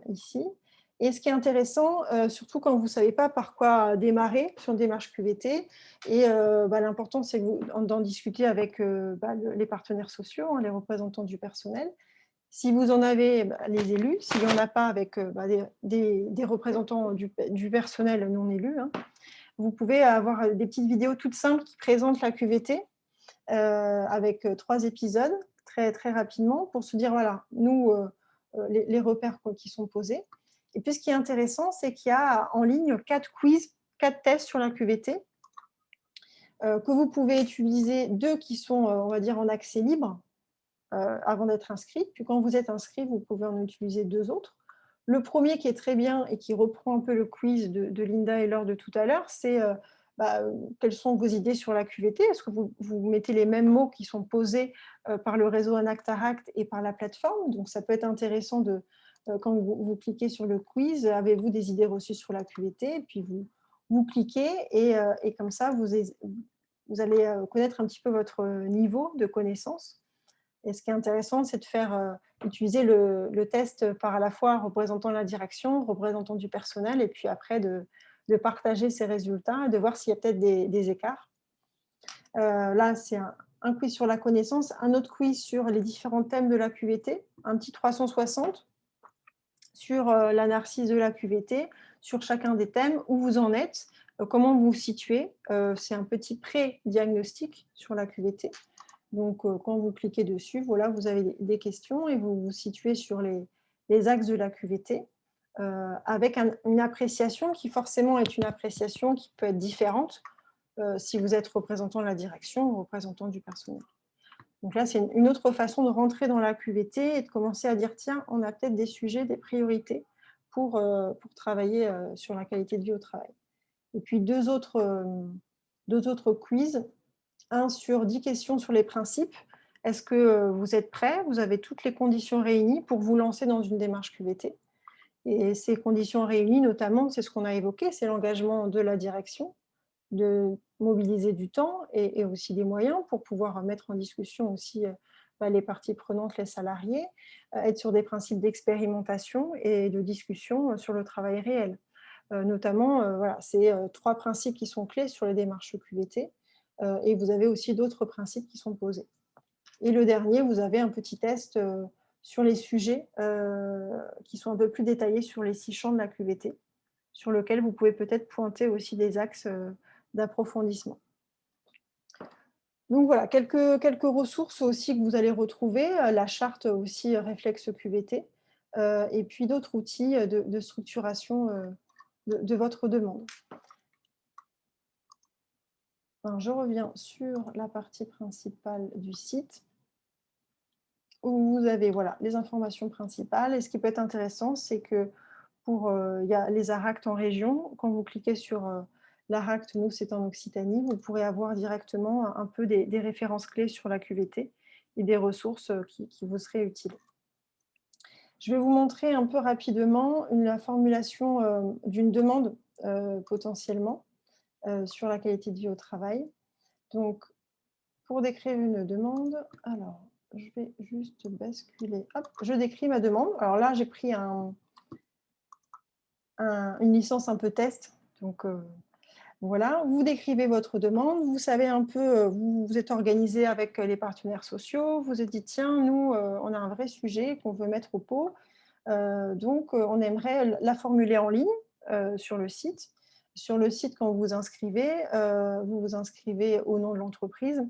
Speaker 4: ici. Et ce qui est intéressant, surtout quand vous ne savez pas par quoi démarrer sur une démarche QVT, et l'important, c'est d'en discuter avec les partenaires sociaux, les représentants du personnel. Si vous en avez, les élus. S'il n'y en a pas, avec des représentants du personnel non élus. Vous pouvez avoir des petites vidéos toutes simples qui présentent la QVT avec 3 épisodes, très, très rapidement, pour se dire, voilà, nous, les repères qui sont posés. Et puis, ce qui est intéressant, c'est qu'il y a en ligne 4 quiz, 4 tests sur la QVT que vous pouvez utiliser, 2 qui sont, on va dire, en accès libre avant d'être inscrit. Puis, quand vous êtes inscrit, vous pouvez en utiliser 2 autres. Le premier qui est très bien et qui reprend un peu le quiz de Linda et Laure de tout à l'heure, c'est quelles sont vos idées sur la QVT? Est-ce que vous mettez les mêmes mots qui sont posés par le réseau Anactaract et par la plateforme? Donc, ça peut être intéressant quand vous cliquez sur le quiz, avez-vous des idées reçues sur la QVT? Et puis, vous cliquez et comme ça, vous allez connaître un petit peu votre niveau de connaissance. Et ce qui est intéressant, c'est de faire utiliser le test par à la fois représentant la direction, représentant du personnel, et puis après de partager ces résultats et de voir s'il y a peut-être des écarts. Là, c'est un quiz sur la connaissance, un autre quiz sur les différents thèmes de la QVT, un petit 360 sur la narcisse de la QVT, sur chacun des thèmes, où vous en êtes, comment vous vous situez. C'est un petit pré-diagnostic sur la QVT. Donc, quand vous cliquez dessus, voilà, vous avez des questions et vous vous situez sur les axes de la QVT avec une appréciation qui forcément est une appréciation qui peut être différente si vous êtes représentant de la direction ou représentant du personnel. Donc là, c'est une autre façon de rentrer dans la QVT et de commencer à dire, tiens, on a peut-être des sujets, des priorités pour travailler sur la qualité de vie au travail. Et puis, deux autres quiz. Un sur 10 questions sur les principes. Est-ce que vous êtes prêts? Vous avez toutes les conditions réunies pour vous lancer dans une démarche QVT. Et ces conditions réunies, notamment, c'est ce qu'on a évoqué, c'est l'engagement de la direction, de mobiliser du temps et aussi des moyens pour pouvoir mettre en discussion aussi les parties prenantes, les salariés, être sur des principes d'expérimentation et de discussion sur le travail réel. Notamment, voilà, c'est 3 principes qui sont clés sur les démarches QVT. Et vous avez aussi d'autres principes qui sont posés. Et le dernier, vous avez un petit test sur les sujets qui sont un peu plus détaillés sur les 6 champs de la QVT, sur lequel vous pouvez peut-être pointer aussi des axes d'approfondissement. Donc voilà, quelques ressources aussi que vous allez retrouver, la charte aussi réflexe QVT, et puis d'autres outils de structuration de votre demande. Alors, je reviens sur la partie principale du site où vous avez voilà, les informations principales. Et ce qui peut être intéressant, c'est que il y a les ARACT en région. Quand vous cliquez sur l'ARACT, nous, c'est en Occitanie, vous pourrez avoir directement un peu des références clés sur la QVT et des ressources qui vous seraient utiles. Je vais vous montrer un peu rapidement la formulation d'une demande potentiellement. Sur la qualité de vie au travail. Donc, pour décrire une demande, alors, je vais juste basculer. Hop, je décris ma demande. Alors là, j'ai pris une licence un peu test. Donc, voilà, vous décrivez votre demande. Vous savez un peu, vous êtes organisé avec les partenaires sociaux. Vous vous êtes dit, tiens, nous, on a un vrai sujet qu'on veut mettre au pot. Donc, on aimerait la formuler en ligne sur le site. Sur le site, quand vous vous inscrivez au nom de l'entreprise.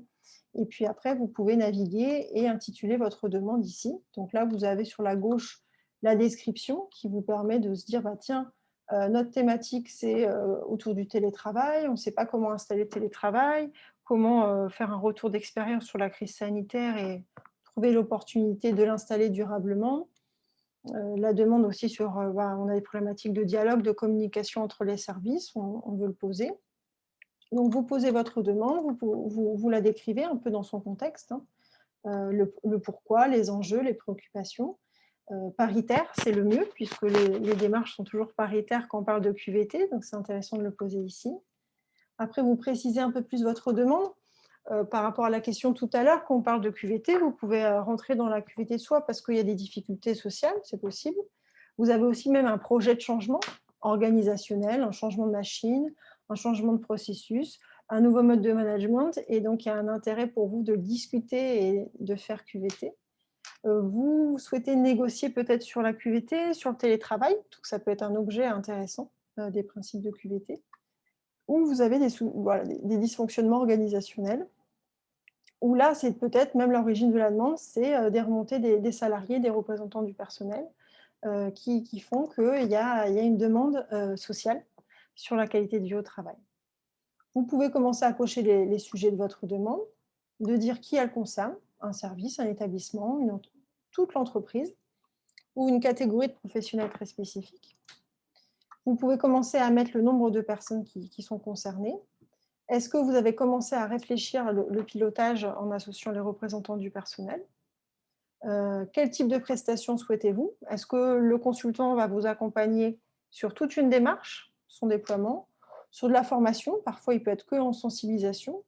Speaker 4: Et puis après, vous pouvez naviguer et intituler votre demande ici. Donc là, vous avez sur la gauche la description qui vous permet de se dire, bah, tiens, notre thématique, c'est autour du télétravail. On ne sait pas comment installer le télétravail, comment faire un retour d'expérience sur la crise sanitaire et trouver l'opportunité de l'installer durablement. La demande aussi sur, on a des problématiques de dialogue, de communication entre les services, on veut le poser. Donc, vous posez votre demande, vous la décrivez un peu dans son contexte, le pourquoi, les enjeux, les préoccupations. Paritaire, c'est le mieux, puisque les démarches sont toujours paritaires quand on parle de QVT, donc c'est intéressant de le poser ici. Après, vous précisez un peu plus votre demande. Par rapport à la question tout à l'heure, quand on parle de QVT, vous pouvez rentrer dans la QVT soit parce qu'il y a des difficultés sociales, c'est possible, Vous avez aussi même un projet de changement organisationnel, un changement de machine, un changement de processus, un nouveau mode de management, et donc il y a un intérêt pour vous de discuter et de faire QVT. Vous souhaitez négocier peut-être sur la QVT, sur le télétravail, donc ça peut être un objet intéressant des principes de QVT, ou vous avez des dysfonctionnements organisationnels, où là, c'est peut-être même l'origine de la demande, c'est des remontées des salariés, des représentants du personnel, qui font qu'il y a une demande sociale sur la qualité de vie au travail. Vous pouvez commencer à cocher les sujets de votre demande, de dire qui elle concerne, un service, un établissement, toute l'entreprise, ou une catégorie de professionnels très spécifique. Vous pouvez commencer à mettre le nombre de personnes qui sont concernées. Est-ce que vous avez commencé à réfléchir le pilotage en associant les représentants du personnel? Quel type de prestations souhaitez-vous? Est-ce que le consultant va vous accompagner sur toute une démarche, son déploiement, sur de la formation, parfois il peut être que en sensibilisation,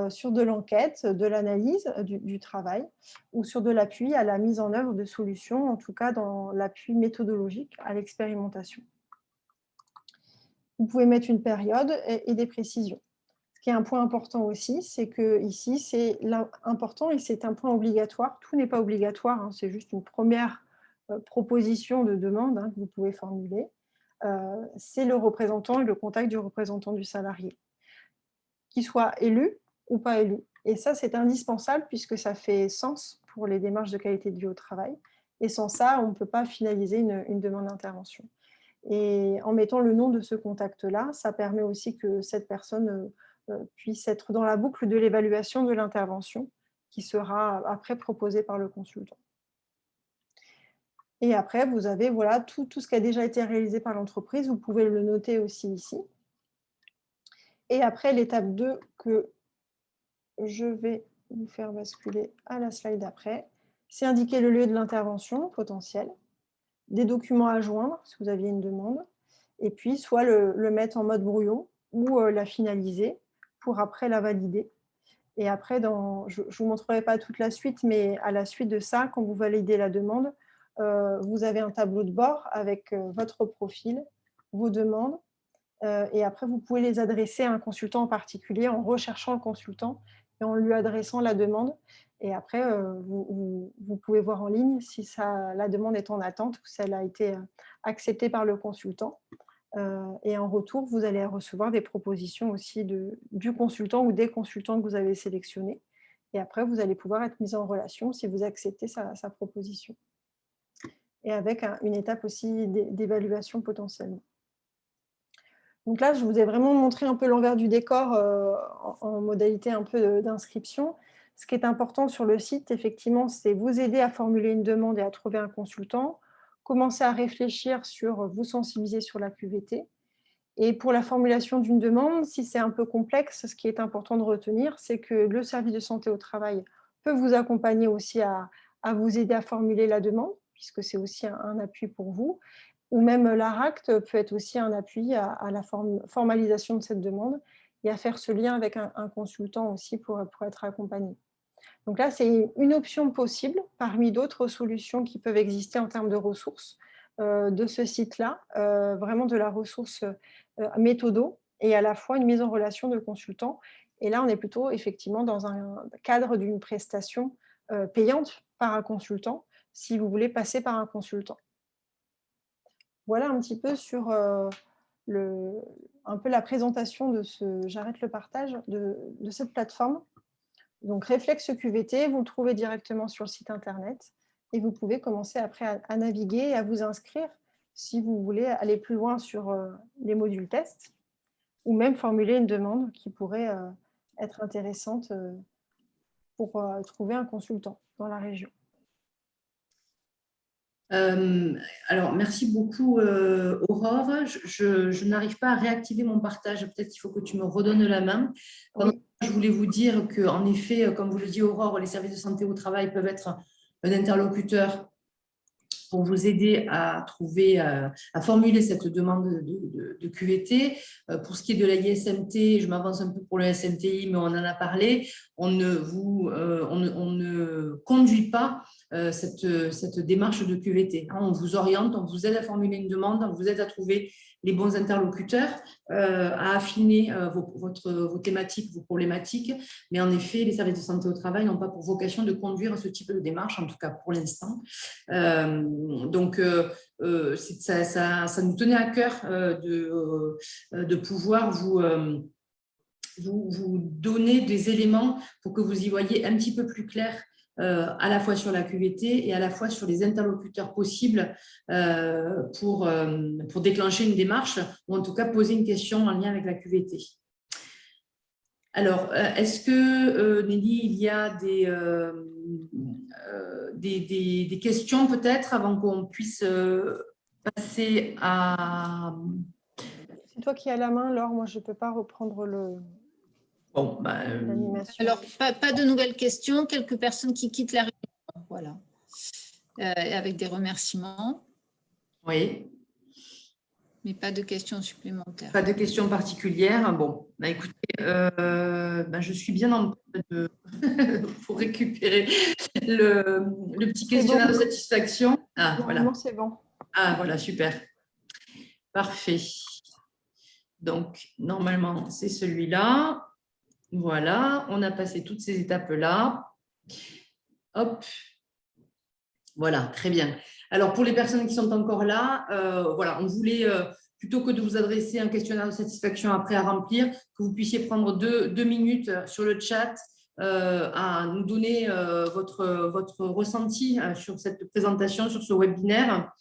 Speaker 4: sur de l'enquête, de l'analyse du travail, ou sur de l'appui à la mise en œuvre de solutions, en tout cas dans l'appui méthodologique à l'expérimentation. Vous pouvez mettre une période et des précisions. Ce qui est un point important aussi, c'est que ici, c'est important et c'est un point obligatoire. Tout n'est pas obligatoire, hein, c'est juste une première proposition de demande que vous pouvez formuler. C'est le représentant et le contact du représentant du salarié, qu'il soit élu ou pas élu. Et ça, c'est indispensable puisque ça fait sens pour les démarches de qualité de vie au travail. Et sans ça, on ne peut pas finaliser une demande d'intervention. Et en mettant le nom de ce contact-là, ça permet aussi que cette personne puisse être dans la boucle de l'évaluation de l'intervention qui sera après proposée par le consultant. Et après, vous avez tout ce qui a déjà été réalisé par l'entreprise, vous pouvez le noter aussi ici. Et après, l'étape 2 que je vais vous faire basculer à la slide d'après, c'est indiquer le lieu de l'intervention potentielle, des documents à joindre si vous aviez une demande, et puis soit le mettre en mode brouillon ou la finaliser pour après la valider. Et après, je ne vous montrerai pas toute la suite, mais à la suite de ça, quand vous validez la demande, vous avez un tableau de bord avec votre profil, vos demandes, et après, vous pouvez les adresser à un consultant en particulier en recherchant le consultant et en lui adressant la demande. Et après, vous pouvez voir en ligne si la demande est en attente ou si elle a été acceptée par le consultant. Et en retour, vous allez recevoir des propositions aussi du consultant ou des consultants que vous avez sélectionnés. Et après, vous allez pouvoir être mis en relation si vous acceptez sa proposition. Et avec une étape aussi d'évaluation potentiellement. Donc là, je vous ai vraiment montré un peu l'envers du décor en modalité un peu d'inscription. Ce qui est important sur le site, effectivement, c'est vous aider à formuler une demande et à trouver un consultant, commencer à réfléchir sur vous sensibiliser sur la QVT. Et pour la formulation d'une demande, si c'est un peu complexe, ce qui est important de retenir, c'est que le service de santé au travail peut vous accompagner aussi à vous aider à formuler la demande, puisque c'est aussi un appui pour vous. Ou même l'ARACT peut être aussi un appui à la formalisation de cette demande et à faire ce lien avec un consultant aussi pour être accompagné. Donc là, c'est une option possible parmi d'autres solutions qui peuvent exister en termes de ressources de ce site-là, vraiment de la ressource méthodo et à la fois une mise en relation de consultants. Et là, on est plutôt effectivement dans un cadre d'une prestation payante par un consultant si vous voulez passer par un consultant. Voilà un petit peu sur un peu la présentation de j'arrête le partage, de cette plateforme. Donc, Réflexe QVT, vous le trouvez directement sur le site internet et vous pouvez commencer après à naviguer et à vous inscrire si vous voulez aller plus loin sur les modules tests ou même formuler une demande qui pourrait être intéressante pour trouver un consultant dans la région.
Speaker 2: Alors, merci beaucoup, Aurore. Je n'arrive pas à réactiver mon partage. Peut-être qu'il faut que tu me redonnes la main. Oui. Je voulais vous dire qu'en effet, comme vous le dit Aurore, les services de santé au travail peuvent être un interlocuteur pour vous aider à trouver, à formuler cette demande de QVT. Pour ce qui est de la ISMT, je m'avance un peu pour le SMTI, mais on en a parlé, on ne conduit pas cette démarche de QVT. On vous oriente, on vous aide à formuler une demande, on vous aide à trouver les bons interlocuteurs, à affiner vos thématiques, vos problématiques. Mais en effet, les services de santé au travail n'ont pas pour vocation de conduire ce type de démarche, en tout cas pour l'instant. Donc, ça nous tenait à cœur de pouvoir vous donner des éléments pour que vous y voyez un petit peu plus clair, à la fois sur la QVT et à la fois sur les interlocuteurs possibles pour déclencher une démarche ou en tout cas poser une question en lien avec la QVT. Alors, est-ce que, Nelly, il y a des questions peut-être avant qu'on puisse passer à…
Speaker 4: C'est toi qui as la main, Laure. Moi, je ne peux pas reprendre l'animation.
Speaker 3: Alors, pas de nouvelles questions. Quelques personnes qui quittent la réunion. Voilà. Avec des remerciements.
Speaker 2: Oui.
Speaker 3: Mais pas de questions supplémentaires.
Speaker 2: Pas de questions particulières. Bon, écoutez, je suis bien en train pour récupérer le petit questionnaire de satisfaction. Ah, voilà.
Speaker 4: C'est bon.
Speaker 2: Ah, voilà, super. Parfait. Donc, normalement, c'est celui-là. Voilà, on a passé toutes ces étapes-là. Hop. Voilà, très bien. Alors, pour les personnes qui sont encore là, voilà, on voulait, plutôt que de vous adresser un questionnaire de satisfaction après à remplir, que vous puissiez prendre deux minutes sur le chat à nous donner votre ressenti sur cette présentation, sur ce webinaire,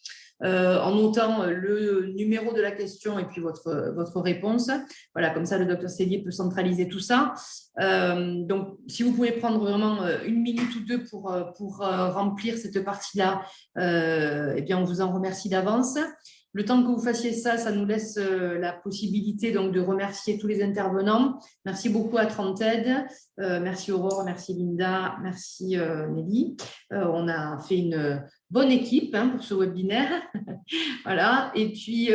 Speaker 2: en notant le numéro de la question et puis votre réponse. Voilà, comme ça, le docteur Cellier peut centraliser tout ça. Donc, si vous pouvez prendre vraiment une minute ou deux pour remplir cette partie-là, eh bien, on vous en remercie d'avance. Le temps que vous fassiez ça, ça nous laisse la possibilité donc, de remercier tous les intervenants. Merci beaucoup à Trented, merci Aurore, merci Linda, merci Nelly. On a fait une bonne équipe pour ce webinaire. Voilà. Et puis,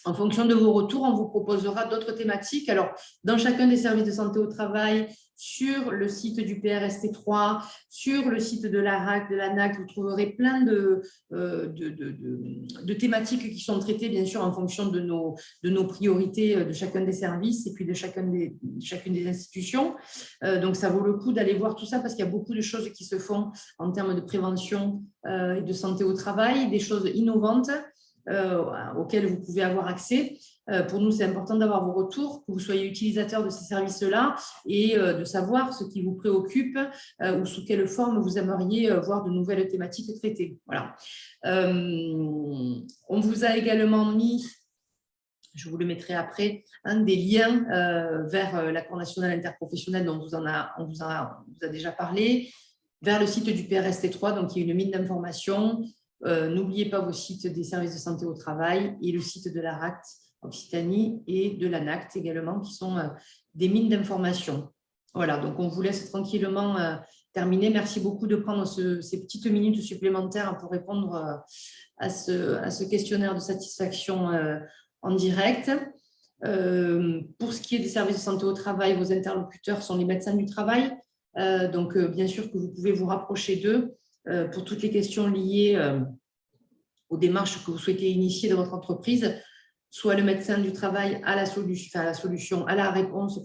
Speaker 2: en fonction de vos retours, on vous proposera d'autres thématiques. Alors, dans chacun des services de santé au travail, sur le site du PRST3, sur le site de l'ARAC, de l'ANAC, vous trouverez plein de thématiques qui sont traitées, bien sûr, en fonction de nos priorités de chacun des services et puis de chacune des institutions. Donc, ça vaut le coup d'aller voir tout ça parce qu'il y a beaucoup de choses qui se font en termes de prévention et de santé au travail, des choses innovantes auxquelles vous pouvez avoir accès. Pour nous, c'est important d'avoir vos retours, que vous soyez utilisateur de ces services-là et de savoir ce qui vous préoccupe ou sous quelle forme vous aimeriez voir de nouvelles thématiques traitées. Voilà. On vous a également mis, je vous le mettrai après, des liens vers l'accord national interprofessionnel dont on vous a déjà parlé, vers le site du PRST3, donc il y a une mine d'informations. N'oubliez pas vos sites des services de santé au travail et le site de l'ARACT Occitanie et de l'ANACT également, qui sont des mines d'informations. Voilà, donc on vous laisse tranquillement terminer. Merci beaucoup de prendre ces petites minutes supplémentaires pour répondre à ce questionnaire de satisfaction en direct. Pour ce qui est des services de santé au travail, vos interlocuteurs sont les médecins du travail. Donc, bien sûr que vous pouvez vous rapprocher d'eux pour toutes les questions liées aux démarches que vous souhaitez initier de votre entreprise. Soit le médecin du travail a la réponse,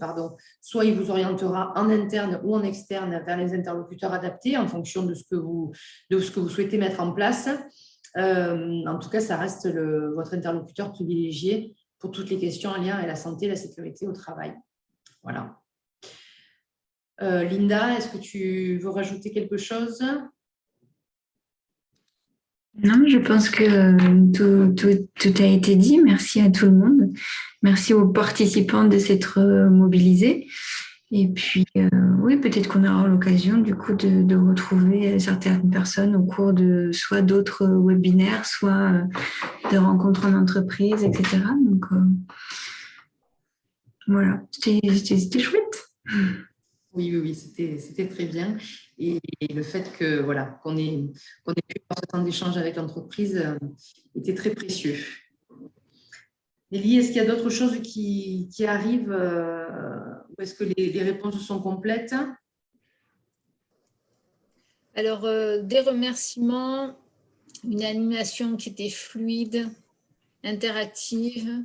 Speaker 2: soit il vous orientera en interne ou en externe vers les interlocuteurs adaptés en fonction de ce que vous souhaitez mettre en place. En tout cas, ça reste votre interlocuteur privilégié pour toutes les questions en lien avec la santé et la sécurité au travail. Voilà. Linda, est-ce que tu veux rajouter quelque chose ?
Speaker 1: Non, je pense que tout a été dit. Merci à tout le monde. Merci aux participants de s'être mobilisés. Et puis, oui, peut-être qu'on aura l'occasion du coup de retrouver certaines personnes au cours de soit d'autres webinaires, soit de rencontres en entreprise, etc. Donc, voilà, c'était chouette.
Speaker 2: Oui, c'était très bien. Et le fait que voilà, qu'on ait pu avoir ce temps d'échange avec l'entreprise était très précieux. Nelly, est-ce qu'il y a d'autres choses qui arrivent ou est-ce que les réponses sont complètes ?
Speaker 3: Alors, des remerciements, une animation qui était fluide, interactive,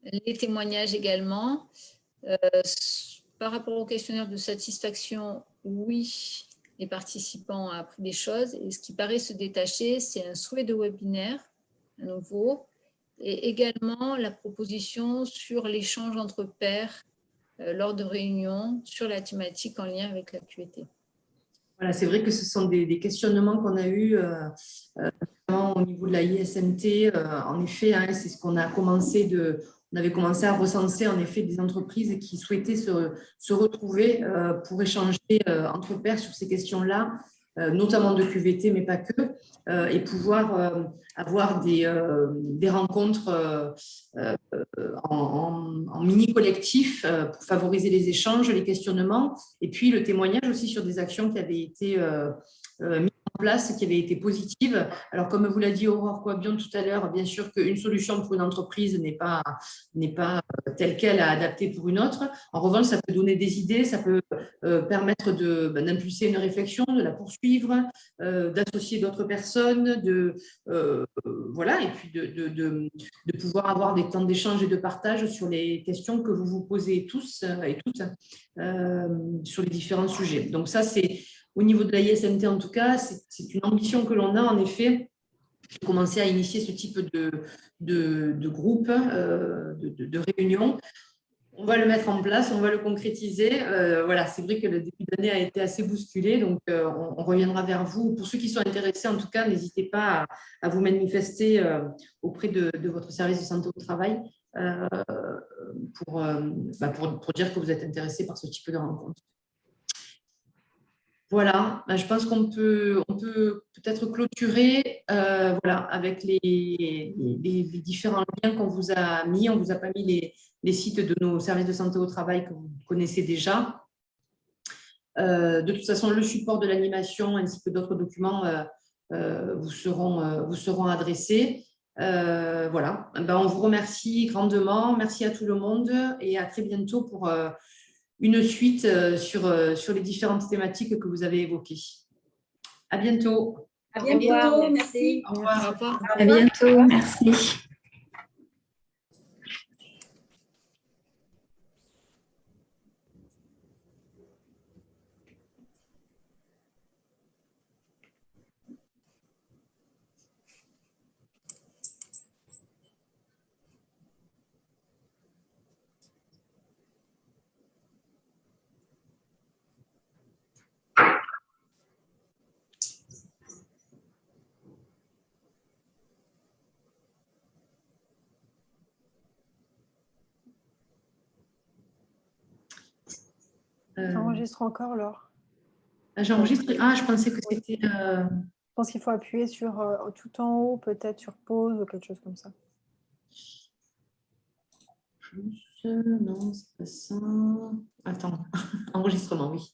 Speaker 3: les témoignages également. Par rapport au questionnaire de satisfaction, oui, les participants ont appris des choses. Et ce qui paraît se détacher, c'est un souhait de webinaire, à nouveau, et également la proposition sur l'échange entre pairs lors de réunions sur la thématique en lien avec la QET.
Speaker 2: Voilà, c'est vrai que ce sont des questionnements qu'on a eus au niveau de la ISMT. En effet, hein, c'est ce qu'on a commencé on avait commencé à recenser en effet des entreprises qui souhaitaient se retrouver pour échanger entre pairs sur ces questions-là, notamment de QVT, mais pas que, et pouvoir avoir des rencontres en mini-collectif pour favoriser les échanges, les questionnements, et puis le témoignage aussi sur des actions qui avaient été mises en place, qui avaient été positives. Alors, comme vous l'a dit Aurore Coabion tout à l'heure, bien sûr qu'une solution pour une entreprise n'est pas telle qu'elle à adapter pour une autre. En revanche, ça peut donner des idées, ça peut permettre d'impulser une réflexion, de la poursuivre, d'associer d'autres personnes, voilà, et puis de pouvoir avoir des temps d'échange et de partage sur les questions que vous vous posez tous et toutes sur les différents sujets. Donc ça, c'est au niveau de la ISMT en tout cas, c'est une ambition que l'on a en effet, de commencer à initier ce type de groupe, de réunion. On va le mettre en place, on va le concrétiser. Voilà, c'est vrai que le début d'année a été assez bousculé, donc on reviendra vers vous. Pour ceux qui sont intéressés, en tout cas, n'hésitez pas à vous manifester auprès de votre service de santé au travail pour dire que vous êtes intéressés par ce type de rencontre. Voilà, je pense qu'on peut peut-être clôturer voilà, avec les différents liens qu'on vous a mis. On ne vous a pas mis les sites de nos services de santé au travail que vous connaissez déjà. De toute façon, le support de l'animation ainsi que d'autres documents vous seront adressés. Voilà, on vous remercie grandement. Merci à tout le monde et à très bientôt pour une suite sur les différentes thématiques que vous avez évoquées. À bientôt.
Speaker 5: À bientôt, merci.
Speaker 2: Au revoir.
Speaker 3: Au revoir.
Speaker 1: À bientôt, merci.
Speaker 4: J'enregistre encore, Laure.
Speaker 2: J'enregistre. Ah, je pensais que c'était…
Speaker 4: Je pense qu'il faut appuyer sur tout en haut, peut-être sur pause ou quelque chose comme ça.
Speaker 2: Non, c'est pas ça. Attends, enregistrement, oui.